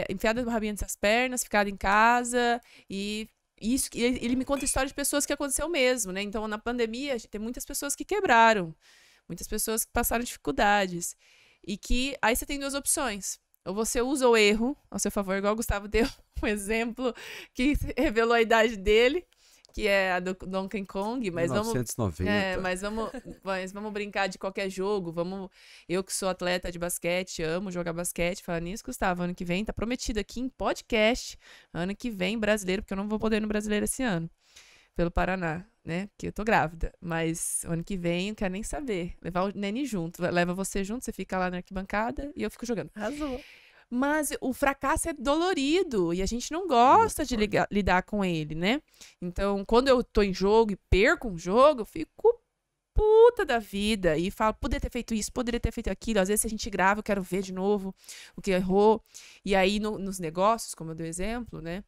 Enfiado o rabinho entre as pernas, ficado em casa, e isso, ele me conta história de pessoas que aconteceu mesmo, né? Então, na pandemia, tem muitas pessoas que quebraram, muitas pessoas que passaram dificuldades, e que aí você tem 2 opções. Ou você usa o erro ao seu favor, igual o Gustavo deu um exemplo que revelou a idade dele, que é a do Donkey Kong, mas
1990.
Mas vamos brincar de qualquer jogo, eu que sou atleta de basquete, amo jogar basquete, falar nisso, Gustavo, ano que vem, tá prometido aqui em podcast, ano que vem, brasileiro, porque eu não vou poder ir no brasileiro esse ano, pelo Paraná, né, porque eu tô grávida, mas ano que vem, eu quero nem saber, levar o Nene junto, leva você junto, você fica lá na arquibancada e eu fico jogando.
Arrasou.
Mas o fracasso é dolorido e a gente não gosta de lidar com ele, né? Então, quando eu tô em jogo e perco um jogo, eu fico puta da vida e falo, poderia ter feito isso, poderia ter feito aquilo. Às vezes, se a gente grava, eu quero ver de novo o que errou. E aí, nos negócios, como eu dei o exemplo, né?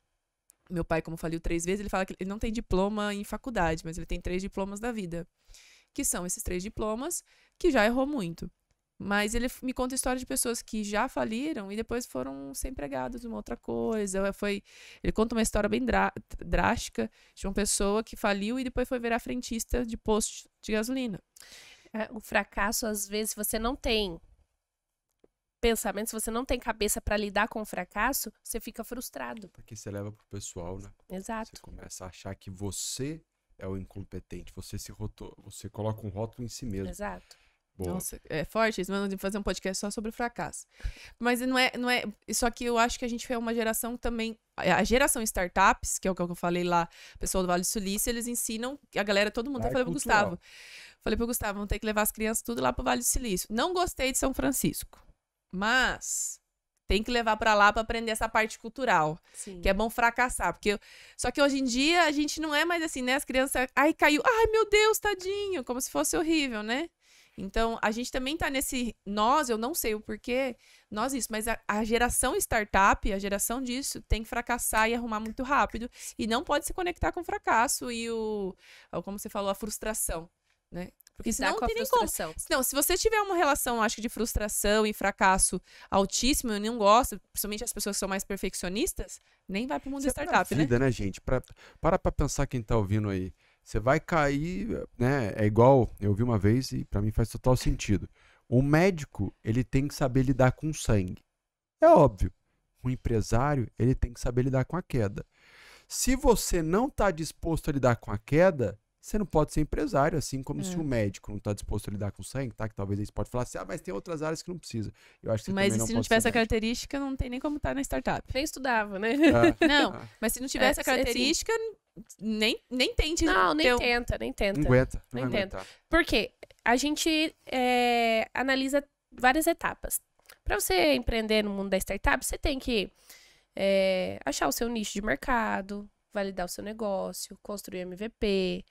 Meu pai, como faliu 3 vezes, ele fala que ele não tem diploma em faculdade, mas ele tem 3 diplomas da vida. Que são esses 3 diplomas que já errou muito. Mas ele me conta história de pessoas que já faliram e depois foram ser empregados numa outra coisa. Ele conta uma história bem drástica de uma pessoa que faliu e depois foi virar frentista de posto de gasolina.
O fracasso, às vezes, você não tem pensamento, se você não tem cabeça para lidar com o fracasso, você fica frustrado.
Porque você leva pro pessoal, né?
Exato.
Você começa a achar que você é o incompetente. Você coloca um rótulo em si mesmo.
Exato.
Boa.
Nossa, é forte isso, mas fazer um podcast só sobre o fracasso. Mas não é. Só que eu acho que a gente foi uma geração também. A geração startups, que é o que eu falei lá, o pessoal do Vale do Silício, eles ensinam a galera, todo mundo. Eu falei pro Gustavo. Vamos ter que levar as crianças tudo lá pro Vale do Silício. Não gostei de São Francisco, mas tem que levar pra lá pra aprender essa parte cultural.
Sim.
Que é bom fracassar. Só que hoje em dia a gente não é mais assim, né? As crianças. Ai, caiu. Ai, meu Deus, tadinho. Como se fosse horrível, né? Então, a gente também tá nesse... eu não sei o porquê, mas a geração startup, a geração disso, tem que fracassar e arrumar muito rápido. E não pode se conectar com o fracasso e como você falou, a frustração, né? Porque senão não tem nem como. Não, se você tiver uma relação, acho que de frustração e fracasso altíssimo, eu não gosto, principalmente as pessoas que são mais perfeccionistas, nem vai pro mundo da startup,
vida, né, gente? Para pra pensar quem tá ouvindo aí. Você vai cair, né? É igual, eu vi uma vez e pra mim faz total sentido. O médico, ele tem que saber lidar com sangue. É óbvio. O empresário, ele tem que saber lidar com a queda. Se você não tá disposto a lidar com a queda, você não pode ser empresário, assim como se o médico não está disposto a lidar com sangue, tá? Que talvez eles podem falar assim, mas tem outras áreas que não precisa. Eu acho que
mas se não tiver essa característica, não tem nem como estar na startup.
Nem estudava, né?
Não, mas se não tiver essa característica, nem tente.
Não, nem tenta.
Não aguenta. Não
tenta. Por quê? A gente analisa várias etapas. Para você empreender no mundo da startup, você tem que achar o seu nicho de mercado, validar o seu negócio, construir MVP,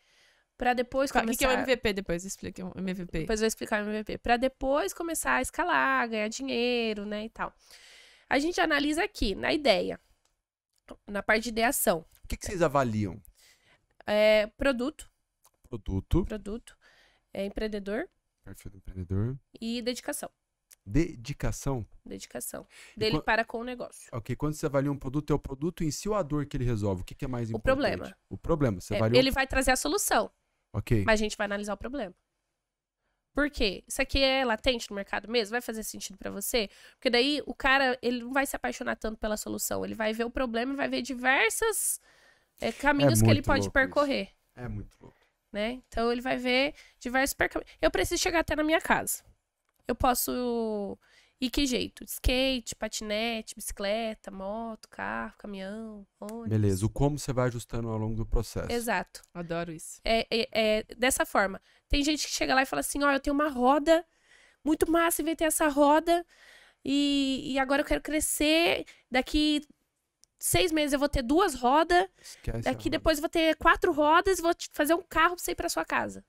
para depois começar...
O que é o MVP depois? Explica o MVP.
Depois eu vou explicar o MVP. Para depois começar a escalar, ganhar dinheiro, né, e tal. A gente analisa aqui, na ideia, na parte de ideação.
O que vocês avaliam?
Produto,
Produto,
empreendedor
perfil do empreendedor,
e dedicação.
dedicação.
Dele para com o negócio.
Ok, quando você avalia um produto, é o produto em si ou a dor que ele resolve? O que é mais importante?
problema.
O problema. Você avalia
Ele vai trazer a solução,
Ok.
mas a gente vai analisar o problema. Por quê? Isso aqui é latente no mercado mesmo? Vai fazer sentido pra você? Porque daí o cara, ele não vai se apaixonar tanto pela solução. Ele vai ver o problema e vai ver diversos caminhos que ele
muito
pode
louco
percorrer.
É muito louco.
Né? Então ele vai ver diversos percursos. Eu preciso chegar até na minha casa. Eu posso ir que jeito? Skate, patinete, bicicleta, moto, carro, caminhão, ônibus.
Beleza. O como você vai ajustando ao longo do processo.
Exato.
Adoro isso.
É dessa forma. Tem gente que chega lá e fala assim, ó, eu tenho uma roda muito massa, inventei essa roda e agora eu quero crescer. Daqui 6 meses eu vou ter 2 rodas.
Esquece a
Daqui
roda.
depois eu vou ter 4 rodas e vou fazer um carro pra você ir pra sua casa.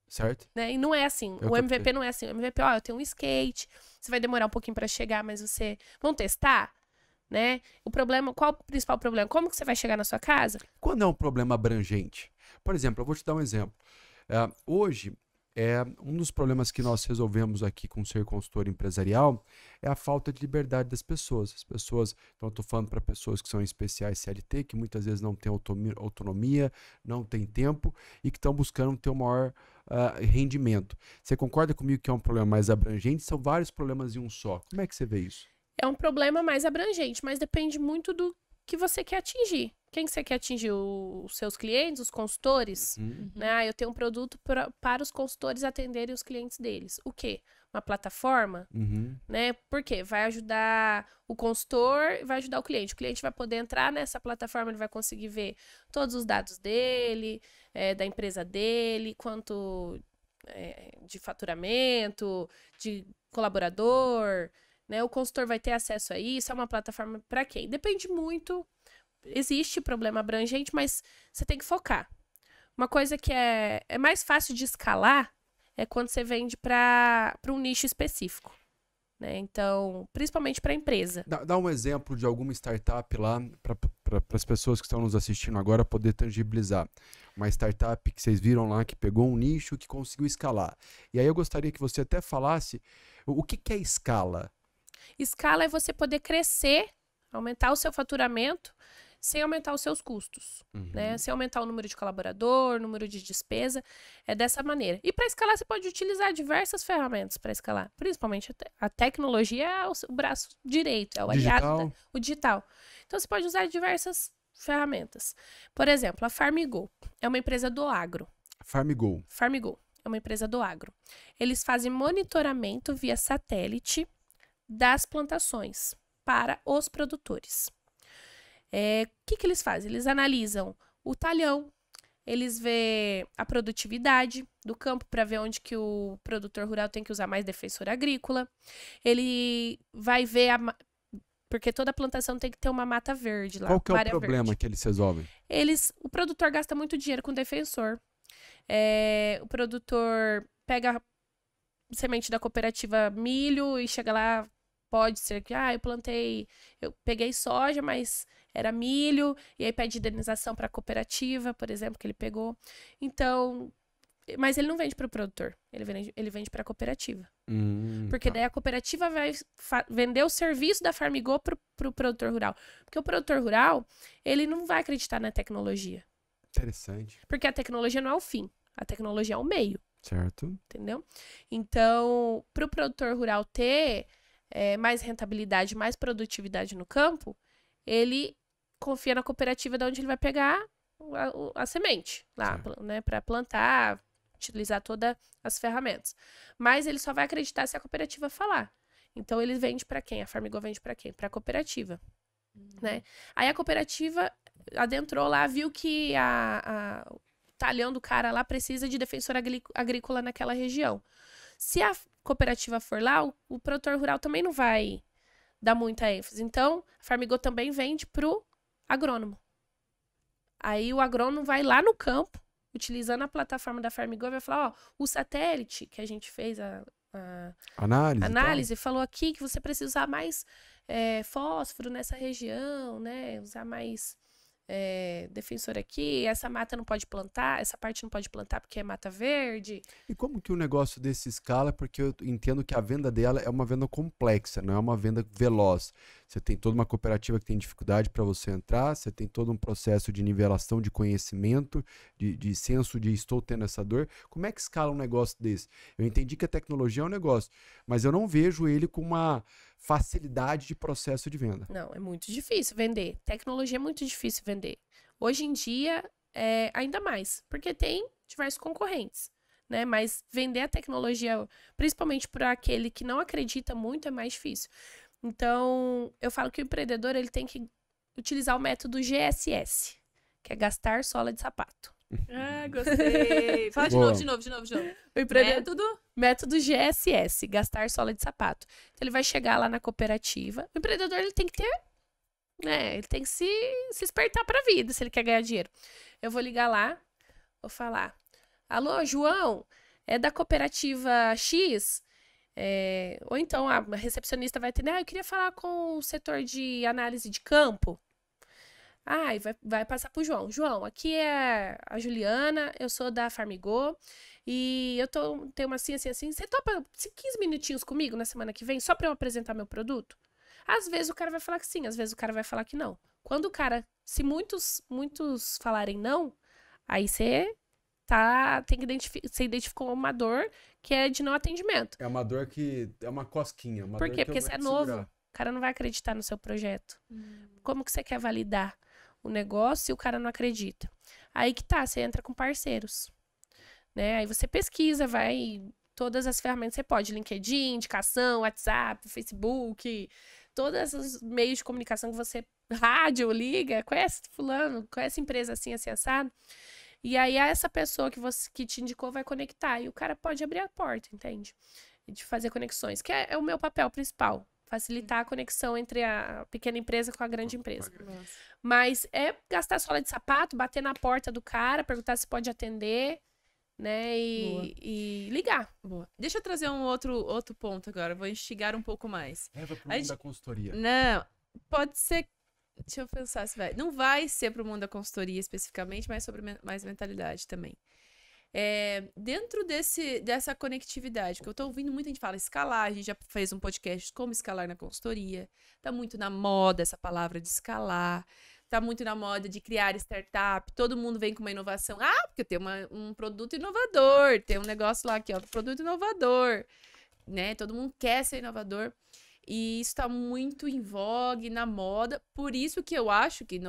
Certo?
Né? E não é assim.
Eu
O MVP não é assim. O MVP, ó, eu tenho um skate. Você vai demorar um pouquinho pra chegar, mas você... Vamos testar? Né? O problema... Qual o principal problema? Como que você vai chegar na sua casa?
Quando é um problema abrangente? Por exemplo, eu vou te dar um exemplo. Hoje, um dos problemas que nós resolvemos aqui com o Ser Consultor Empresarial é a falta de liberdade das pessoas. As pessoas, então eu estou falando para pessoas que são especiais CLT, que muitas vezes não têm autonomia, não têm tempo e que estão buscando ter um maior rendimento. Você concorda comigo que é um problema mais abrangente? São vários problemas em um só. Como é que você vê isso?
É um problema mais abrangente, mas depende muito do que você quer atingir. Quem você quer atingir? Os seus clientes, os consultores? Né? Eu tenho um produto para os consultores atenderem os clientes deles. O quê? Uma plataforma? Né? Por quê? Vai ajudar o consultor e vai ajudar o cliente. O cliente vai poder entrar nessa plataforma, ele vai conseguir ver todos os dados dele, da empresa dele, quanto de faturamento, de colaborador, né? O consultor vai ter acesso a isso. É uma plataforma para quem? Depende muito. Existe problema abrangente, mas você tem que focar. Uma coisa que é mais fácil de escalar é quando você vende para um nicho específico. Né? Então, principalmente para a empresa.
Dá um exemplo de alguma startup lá para as pessoas que estão nos assistindo agora poder tangibilizar. Uma startup que vocês viram lá que pegou um nicho que conseguiu escalar. E aí eu gostaria que você até falasse o que é escala.
Escala é você poder crescer, aumentar o seu faturamento sem aumentar os seus custos, né? Sem aumentar o número de colaborador, número de despesa, é dessa maneira. E para escalar, você pode utilizar diversas ferramentas para escalar, principalmente a tecnologia é o braço direito, é o aliado, o digital. Então, você pode usar diversas ferramentas. Por exemplo, a Farmigo é uma empresa do agro.
Farmigo
é uma empresa do agro. Eles fazem monitoramento via satélite das plantações para os produtores. O que eles fazem? Eles analisam o talhão, eles vê a produtividade do campo para ver onde que o produtor rural tem que usar mais defensor agrícola. Ele vai ver porque toda plantação tem que ter uma mata verde lá.
Qual que é o problema que eles resolvem?
O produtor gasta muito dinheiro com defensor. O produtor pega semente da cooperativa milho e chega lá, pode ser que, eu peguei soja, mas era milho, e aí pede indenização para a cooperativa, por exemplo, que ele pegou. Então, mas ele não vende para o produtor, ele vende para a cooperativa. Porque daí a cooperativa vai vender o serviço da Farmigo para o produtor rural. Porque o produtor rural, ele não vai acreditar na tecnologia.
Interessante.
Porque a tecnologia não é o fim, a tecnologia é o meio.
Certo.
Entendeu? Então, para o produtor rural ter mais rentabilidade, mais produtividade no campo, ele confia na cooperativa de onde ele vai pegar a semente lá, né, para plantar, utilizar todas as ferramentas. Mas ele só vai acreditar se a cooperativa falar. Então, ele vende para quem? A Farmigo vende para quem? Para a cooperativa. Né? Aí a cooperativa adentrou lá, viu que o talhão do cara lá precisa de defensor agrícola naquela região. Se a cooperativa for lá, o produtor rural também não vai dar muita ênfase. Então, a Farmigo também vende pro agrônomo. Aí o agrônomo vai lá no campo, utilizando a plataforma da FarmGo, vai falar, ó, o satélite que a gente fez a análise falou aqui que você precisa usar mais fósforo nessa região, né? Usar mais defensor aqui, essa mata não pode plantar, essa parte não pode plantar porque é mata verde.
E como que um negócio desse escala? Porque eu entendo que a venda dela é uma venda complexa, não é uma venda veloz. Você tem toda uma cooperativa que tem dificuldade para você entrar, você tem todo um processo de nivelação de conhecimento, de senso de estou tendo essa dor. Como é que escala um negócio desse? Eu entendi que a tecnologia é um negócio, mas eu não vejo ele com uma facilidade de processo de venda.
Não, é muito difícil vender. Tecnologia é muito difícil vender. Hoje em dia, ainda mais, porque tem diversos concorrentes, né? Mas vender a tecnologia, principalmente para aquele que não acredita muito, é mais difícil. Então, eu falo que o empreendedor ele tem que utilizar o método GSS, que é gastar sola de sapato.
Ah, gostei. Fala de novo.
O método GSS, gastar sola de sapato. Então, ele vai chegar lá na cooperativa. O empreendedor ele tem que ter, né? Ele tem que se espertar para a vida, se ele quer ganhar dinheiro. Eu vou ligar lá, vou falar: alô, João, é da cooperativa X? Ou então a recepcionista vai atender, eu queria falar com o setor de análise de campo. E vai passar pro João. João, aqui é a Juliana, eu sou da FarmGo e eu tenho uma assim. Você topa 15 minutinhos comigo na semana que vem, só para eu apresentar meu produto? Às vezes o cara vai falar que sim, às vezes o cara vai falar que não. Quando o cara, se muitos falarem não, aí você você identificou uma dor que é de não atendimento.
É uma dor que é uma cosquinha.
Por quê? Porque você é novo. O cara não vai acreditar no seu projeto. Como que você quer validar o negócio se o cara não acredita? Aí que tá, você entra com parceiros. Né? Aí você pesquisa, todas as ferramentas que você pode. LinkedIn, indicação, WhatsApp, Facebook, todos os meios de comunicação que você... Rádio, liga, conhece fulano, conhece empresa assim, assado. E aí essa pessoa que te indicou vai conectar. E o cara pode abrir a porta, entende? E de fazer conexões, que é o meu papel principal. Facilitar a conexão entre a pequena empresa com a grande empresa.
Nossa.
Mas é gastar sola de sapato, bater na porta do cara, perguntar se pode atender, né? E ligar.
Boa. Deixa eu trazer um outro ponto agora. Vou instigar um pouco mais.
Leva pro mundo da consultoria.
Não, pode ser... Deixa eu pensar se vai. Não vai ser pro mundo da consultoria especificamente, mas sobre mais mentalidade também. Dentro dessa conectividade, que eu tô ouvindo muita gente falar escalar, a gente já fez um podcast como escalar na consultoria, tá muito na moda essa palavra de escalar, tá muito na moda de criar startup, todo mundo vem com uma inovação, porque tem um produto inovador, tem um negócio lá aqui, ó, produto inovador, né, todo mundo quer ser inovador, e isso tá muito em vogue, na moda, por isso que eu acho que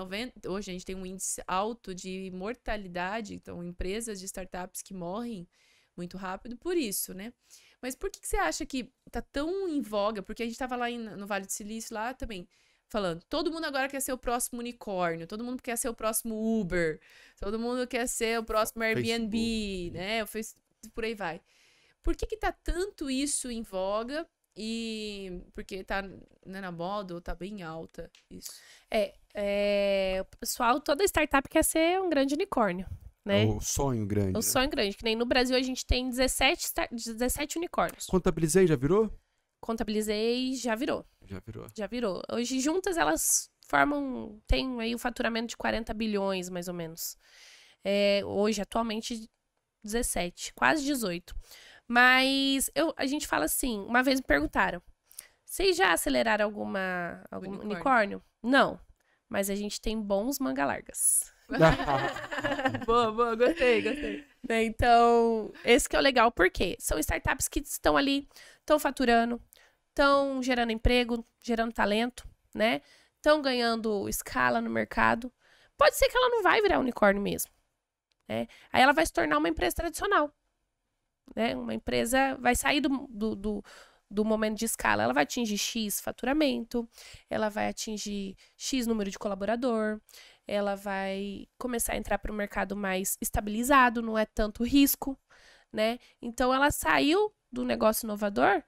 hoje a gente tem um índice alto de mortalidade, então empresas de startups que morrem muito rápido por isso, né? Mas por que você acha que tá tão em voga? Porque a gente tava lá no Vale do Silício, lá também, falando, todo mundo agora quer ser o próximo unicórnio, todo mundo quer ser o próximo Uber, todo mundo quer ser o próximo Airbnb,
Facebook,
né? Por aí vai. Por que tá tanto isso em voga? E porque tá na moda ou tá bem alta isso.
O pessoal, toda startup quer ser um grande unicórnio, né?
O sonho grande.
O sonho grande, que nem no Brasil a gente tem 17 unicórnios.
Contabilizei, já virou?
Contabilizei, já virou.
Já virou.
Hoje juntas elas tem aí um faturamento de 40 bilhões, mais ou menos. Hoje, atualmente, 17, quase 18. Mas a gente fala assim, uma vez me perguntaram, vocês já aceleraram algum unicórnio? Não, mas a gente tem bons manga largas.
Boa, gostei.
Né? Então, esse que é o legal, porque são startups que estão ali, estão faturando, estão gerando emprego, gerando talento, né? Estão ganhando escala no mercado. Pode ser que ela não vai virar unicórnio mesmo, né? Aí ela vai se tornar uma empresa tradicional. Né? Uma empresa vai sair do momento de escala, ela vai atingir X faturamento, ela vai atingir X número de colaborador, ela vai começar a entrar para o mercado mais estabilizado, não é tanto risco, né? Então ela saiu do negócio inovador,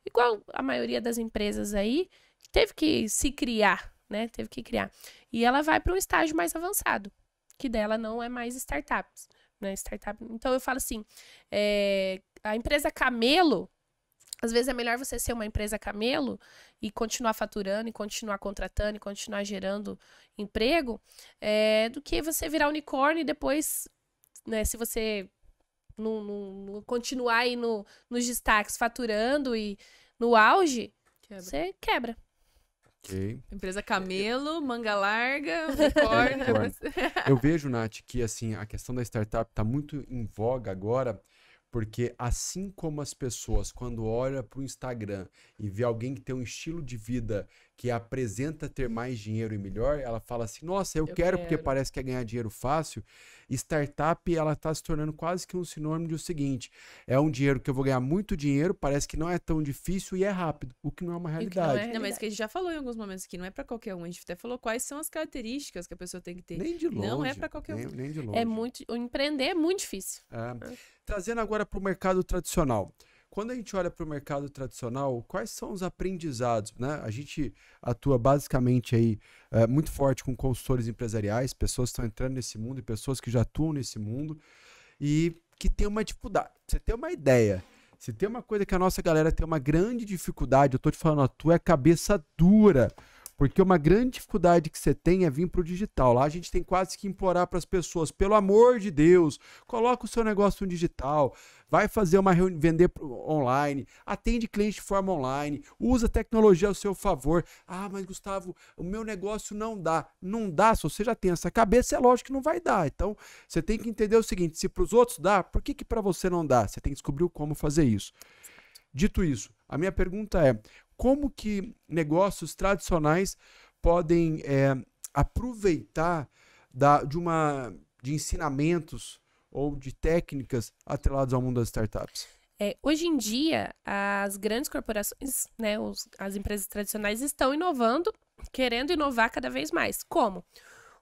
igual a maioria das empresas aí, teve que se criar, né? Teve que criar. E ela vai para um estágio mais avançado. que dela não é mais startups, né? Startup. Então eu falo assim, a empresa camelo, às vezes é melhor você ser uma empresa camelo e continuar faturando, e continuar contratando, e continuar gerando emprego, do que você virar unicórnio e depois, né, se você não continuar aí nos destaques faturando e no auge, você quebra.
Ok.
Empresa camelo, manga larga, unicórnio.
Eu vejo, Nath, que assim, a questão da startup está muito em voga agora, porque assim como as pessoas, quando olham para o Instagram e vê alguém que tem um estilo de vida que apresenta ter mais dinheiro e melhor, ela fala assim, nossa, eu quero porque parece que é ganhar dinheiro fácil. Startup, ela está se tornando quase que um sinônimo de o seguinte, é um dinheiro que eu vou ganhar muito dinheiro, parece que não é tão difícil e é rápido, o que não é uma realidade.
Não, mas que a gente já falou em alguns momentos aqui, não é pra qualquer um. A gente até falou quais são as características que a pessoa tem que ter.
Nem de longe.
Não é pra qualquer um.
Nem de longe.
Empreender é muito difícil.
Trazendo agora para o mercado tradicional. Quando a gente olha para o mercado tradicional, quais são os aprendizados, né? A gente atua basicamente aí muito forte com consultores empresariais, pessoas que estão entrando nesse mundo e pessoas que já atuam nesse mundo e que tem uma dificuldade. Pra você ter uma ideia, se tem uma coisa que a nossa galera tem uma grande dificuldade, eu tô te falando, a tua é cabeça dura. Porque uma grande dificuldade que você tem é vir para o digital. Lá a gente tem quase que implorar para as pessoas, pelo amor de Deus, coloca o seu negócio no digital, vai fazer uma reunião, vender online, atende cliente de forma online, usa a tecnologia ao seu favor. Ah, mas Gustavo, o meu negócio não dá. Não dá, se você já tem essa cabeça, é lógico que não vai dar. Então, você tem que entender o seguinte, se para os outros dá, por que para você não dá? Você tem que descobrir como fazer isso. Dito isso, a minha pergunta é, como que negócios tradicionais podem aproveitar de ensinamentos ou de técnicas atreladas ao mundo das startups?
Hoje em dia, as grandes corporações, né, as empresas tradicionais estão inovando, querendo inovar cada vez mais. Como?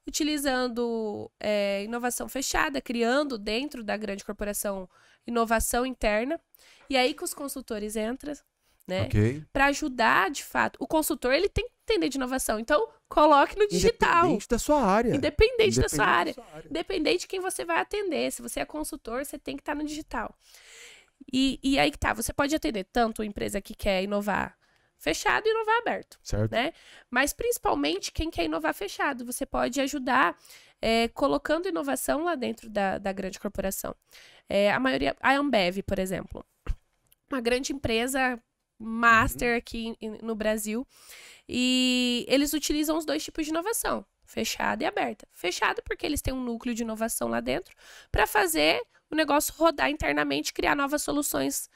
Utilizando inovação fechada, criando dentro da grande corporação inovação interna. E aí que os consultores entram, né? Para ajudar, de fato. O consultor, ele tem que entender de inovação. Então, coloque no digital.
Independente da sua área.
Independente da sua área. Independente de quem você vai atender. Se você é consultor, você tem que estar no digital. E aí que tá. Você pode atender tanto a empresa que quer inovar fechado e inovar aberto.
Certo.
Né? Mas, principalmente, quem quer inovar fechado. Você pode ajudar colocando inovação lá dentro da grande corporação. A Ambev, por exemplo. Uma grande empresa master aqui no Brasil. E eles utilizam os dois tipos de inovação, fechada e aberta. Fechada porque eles têm um núcleo de inovação lá dentro para fazer o negócio rodar internamente, criar novas soluções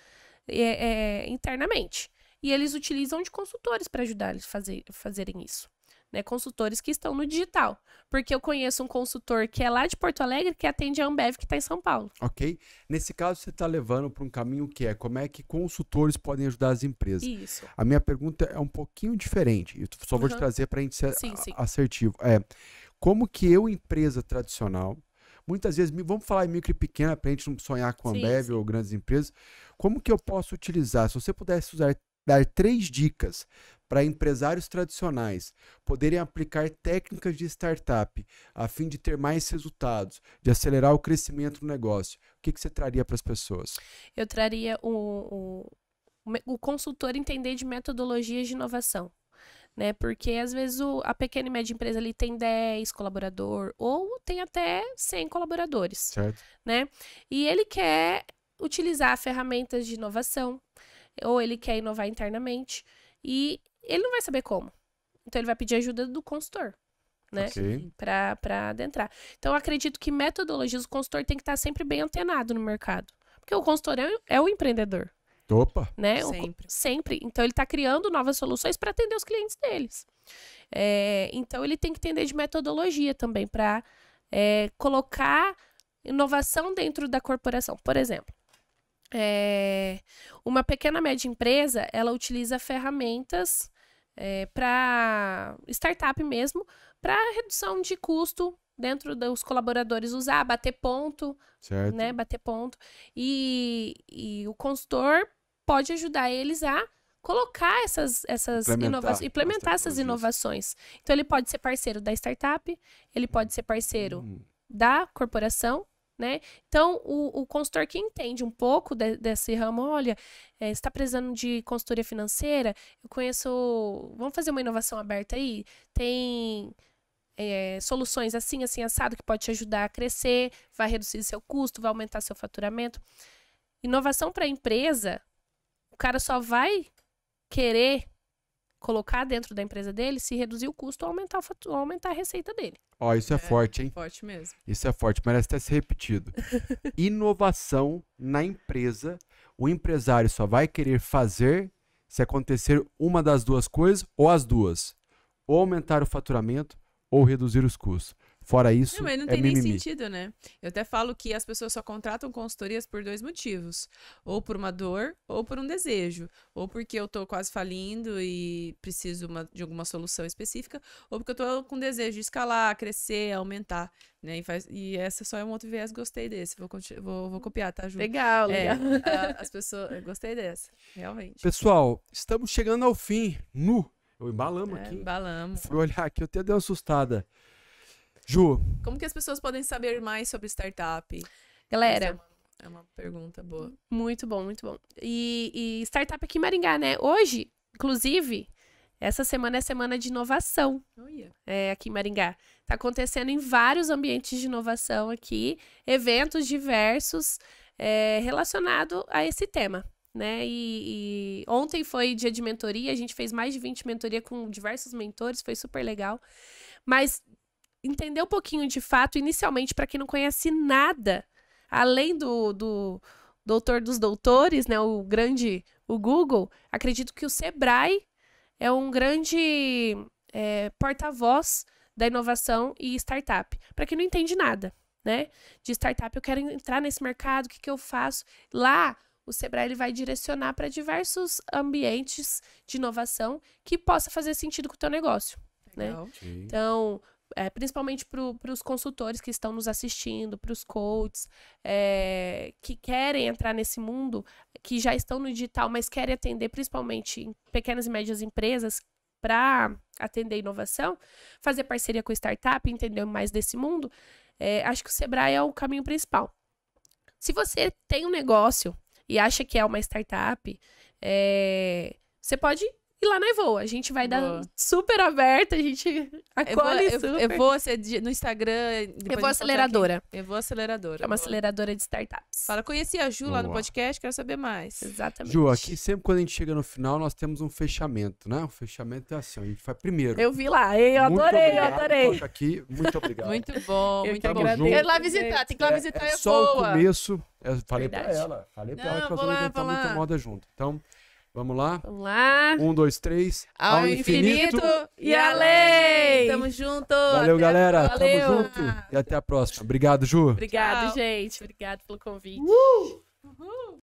internamente. E eles utilizam de consultores para ajudar eles a fazerem isso. Né, consultores que estão no digital. Porque eu conheço um consultor que é lá de Porto Alegre que atende a Ambev que está em São Paulo.
Ok. Nesse caso, você está levando para um caminho que como é que consultores podem ajudar as empresas.
Isso.
A minha pergunta é um pouquinho diferente. Eu só vou te trazer para a gente ser assertivo. Como que eu, empresa tradicional, muitas vezes, vamos falar em micro e pequena para a gente não sonhar com a Ambev ou grandes empresas, como que eu posso utilizar? Se você pudesse dar 3 dicas para empresários tradicionais poderem aplicar técnicas de startup a fim de ter mais resultados, de acelerar o crescimento do negócio, o que você traria para as pessoas?
Eu traria o consultor entender de metodologias de inovação. Né? Porque às vezes a pequena e média empresa ali tem 10 colaboradores ou tem até 100 colaboradores.
Certo.
Né? E ele quer utilizar ferramentas de inovação ou ele quer inovar internamente e ele não vai saber como. Então, ele vai pedir ajuda do consultor, né? Para adentrar. Então, eu acredito que metodologias, o consultor tem que estar sempre bem antenado no mercado. Porque o consultor é o empreendedor.
Opa!
Né?
Sempre.
Então, ele está criando novas soluções para atender os clientes deles. Então, ele tem que entender de metodologia também para colocar inovação dentro da corporação. Por exemplo, uma pequena média empresa, ela utiliza ferramentas para startup mesmo, para redução de custo dentro dos colaboradores usar, bater ponto,
certo.
Né? Bater ponto. E o consultor pode ajudar eles a colocar essas inovações, implementar essas inovações. Então, ele pode ser parceiro da startup, ele pode ser parceiro da corporação, né? Então, o consultor que entende um pouco desse ramo, olha, você está precisando de consultoria financeira, eu conheço, vamos fazer uma inovação aberta aí? Tem soluções assim, assim, assado, que pode te ajudar a crescer, vai reduzir seu custo, vai aumentar seu faturamento. Inovação para a empresa, o cara só vai querer colocar dentro da empresa dele se reduzir o custo ou aumentar a receita dele.
Ó, isso é forte, hein?
Forte mesmo.
Isso é forte, merece até ser repetido. Inovação na empresa, o empresário só vai querer fazer se acontecer uma das duas coisas ou as duas. Ou aumentar o faturamento ou reduzir os custos. Fora isso,
Mas não
é
tem nem
mimimi.
sentido, né? Eu até falo que as pessoas só contratam consultorias por 2 motivos. Ou por uma dor, ou por um desejo. Ou porque eu tô quase falindo e preciso de alguma solução específica, ou porque eu tô com desejo de escalar, crescer, aumentar, né? E essa só é um outro viés, gostei desse. Vou copiar, tá, Ju?
Legal, legal.
As pessoas... Eu gostei dessa, realmente.
Pessoal, estamos chegando ao fim. Eu embalamos aqui.
Embalamos.
Fui olhar aqui, eu até dei uma assustada. Ju,
Como que as pessoas podem saber mais sobre startup?
Galera,
Essa é uma pergunta boa.
muito bom, muito bom. E startup aqui em Maringá, né? Hoje, inclusive, essa semana é semana de inovação aqui em Maringá. Tá acontecendo em vários ambientes de inovação aqui, eventos diversos relacionados a esse tema, né? E ontem foi dia de mentoria, a gente fez mais de 20 mentorias com diversos mentores, foi super legal. Mas entender um pouquinho de fato, inicialmente, para quem não conhece nada, além do doutor dos doutores, né, o Google, acredito que o Sebrae é um grande porta-voz da inovação e startup. Para quem não entende nada, né, de startup, eu quero entrar nesse mercado, o que eu faço? Lá, o Sebrae ele vai direcionar para diversos ambientes de inovação que possa fazer sentido com o teu negócio,
Legal.
né? Então, principalmente para os consultores que estão nos assistindo, para os coaches que querem entrar nesse mundo, que já estão no digital, mas querem atender principalmente em pequenas e médias empresas para atender inovação, fazer parceria com startup, entender mais desse mundo, acho que o Sebrae é o caminho principal. Se você tem um negócio e acha que é uma startup, você pode ir lá na Evoa. A gente vai dar super aberta, a gente acolhe super.
Evoa no Instagram.
Evoa Aceleradora.
Evoa Aceleradora.
É uma aceleradora de startups.
Fala, conheci a Ju lá no podcast, quero saber mais.
Exatamente.
Ju, aqui sempre quando a gente chega no final, nós temos um fechamento, né? O fechamento é assim, a gente faz primeiro.
Eu vi lá, eu adorei.
Toca aqui, muito obrigado.
Muito bom,
Eu
muito
que
bom.
agradeço.
Quero ir lá visitar, tem que ir lá visitar a
Só o
Evoa.
começo. Eu falei pra
Verdade.
ela. Falei pra ela que nós
vou
vamos
lá,
inventar
vou lá.
muita moda junto. Então, vamos lá.
Vamos lá.
1, 2, 3.
Ao infinito e além. Tamo junto.
Valeu,
Até a
galera.
próxima.
Tamo junto. E até a próxima. Obrigado, Ju.
Obrigado,
Tchau.
gente. Obrigado pelo convite.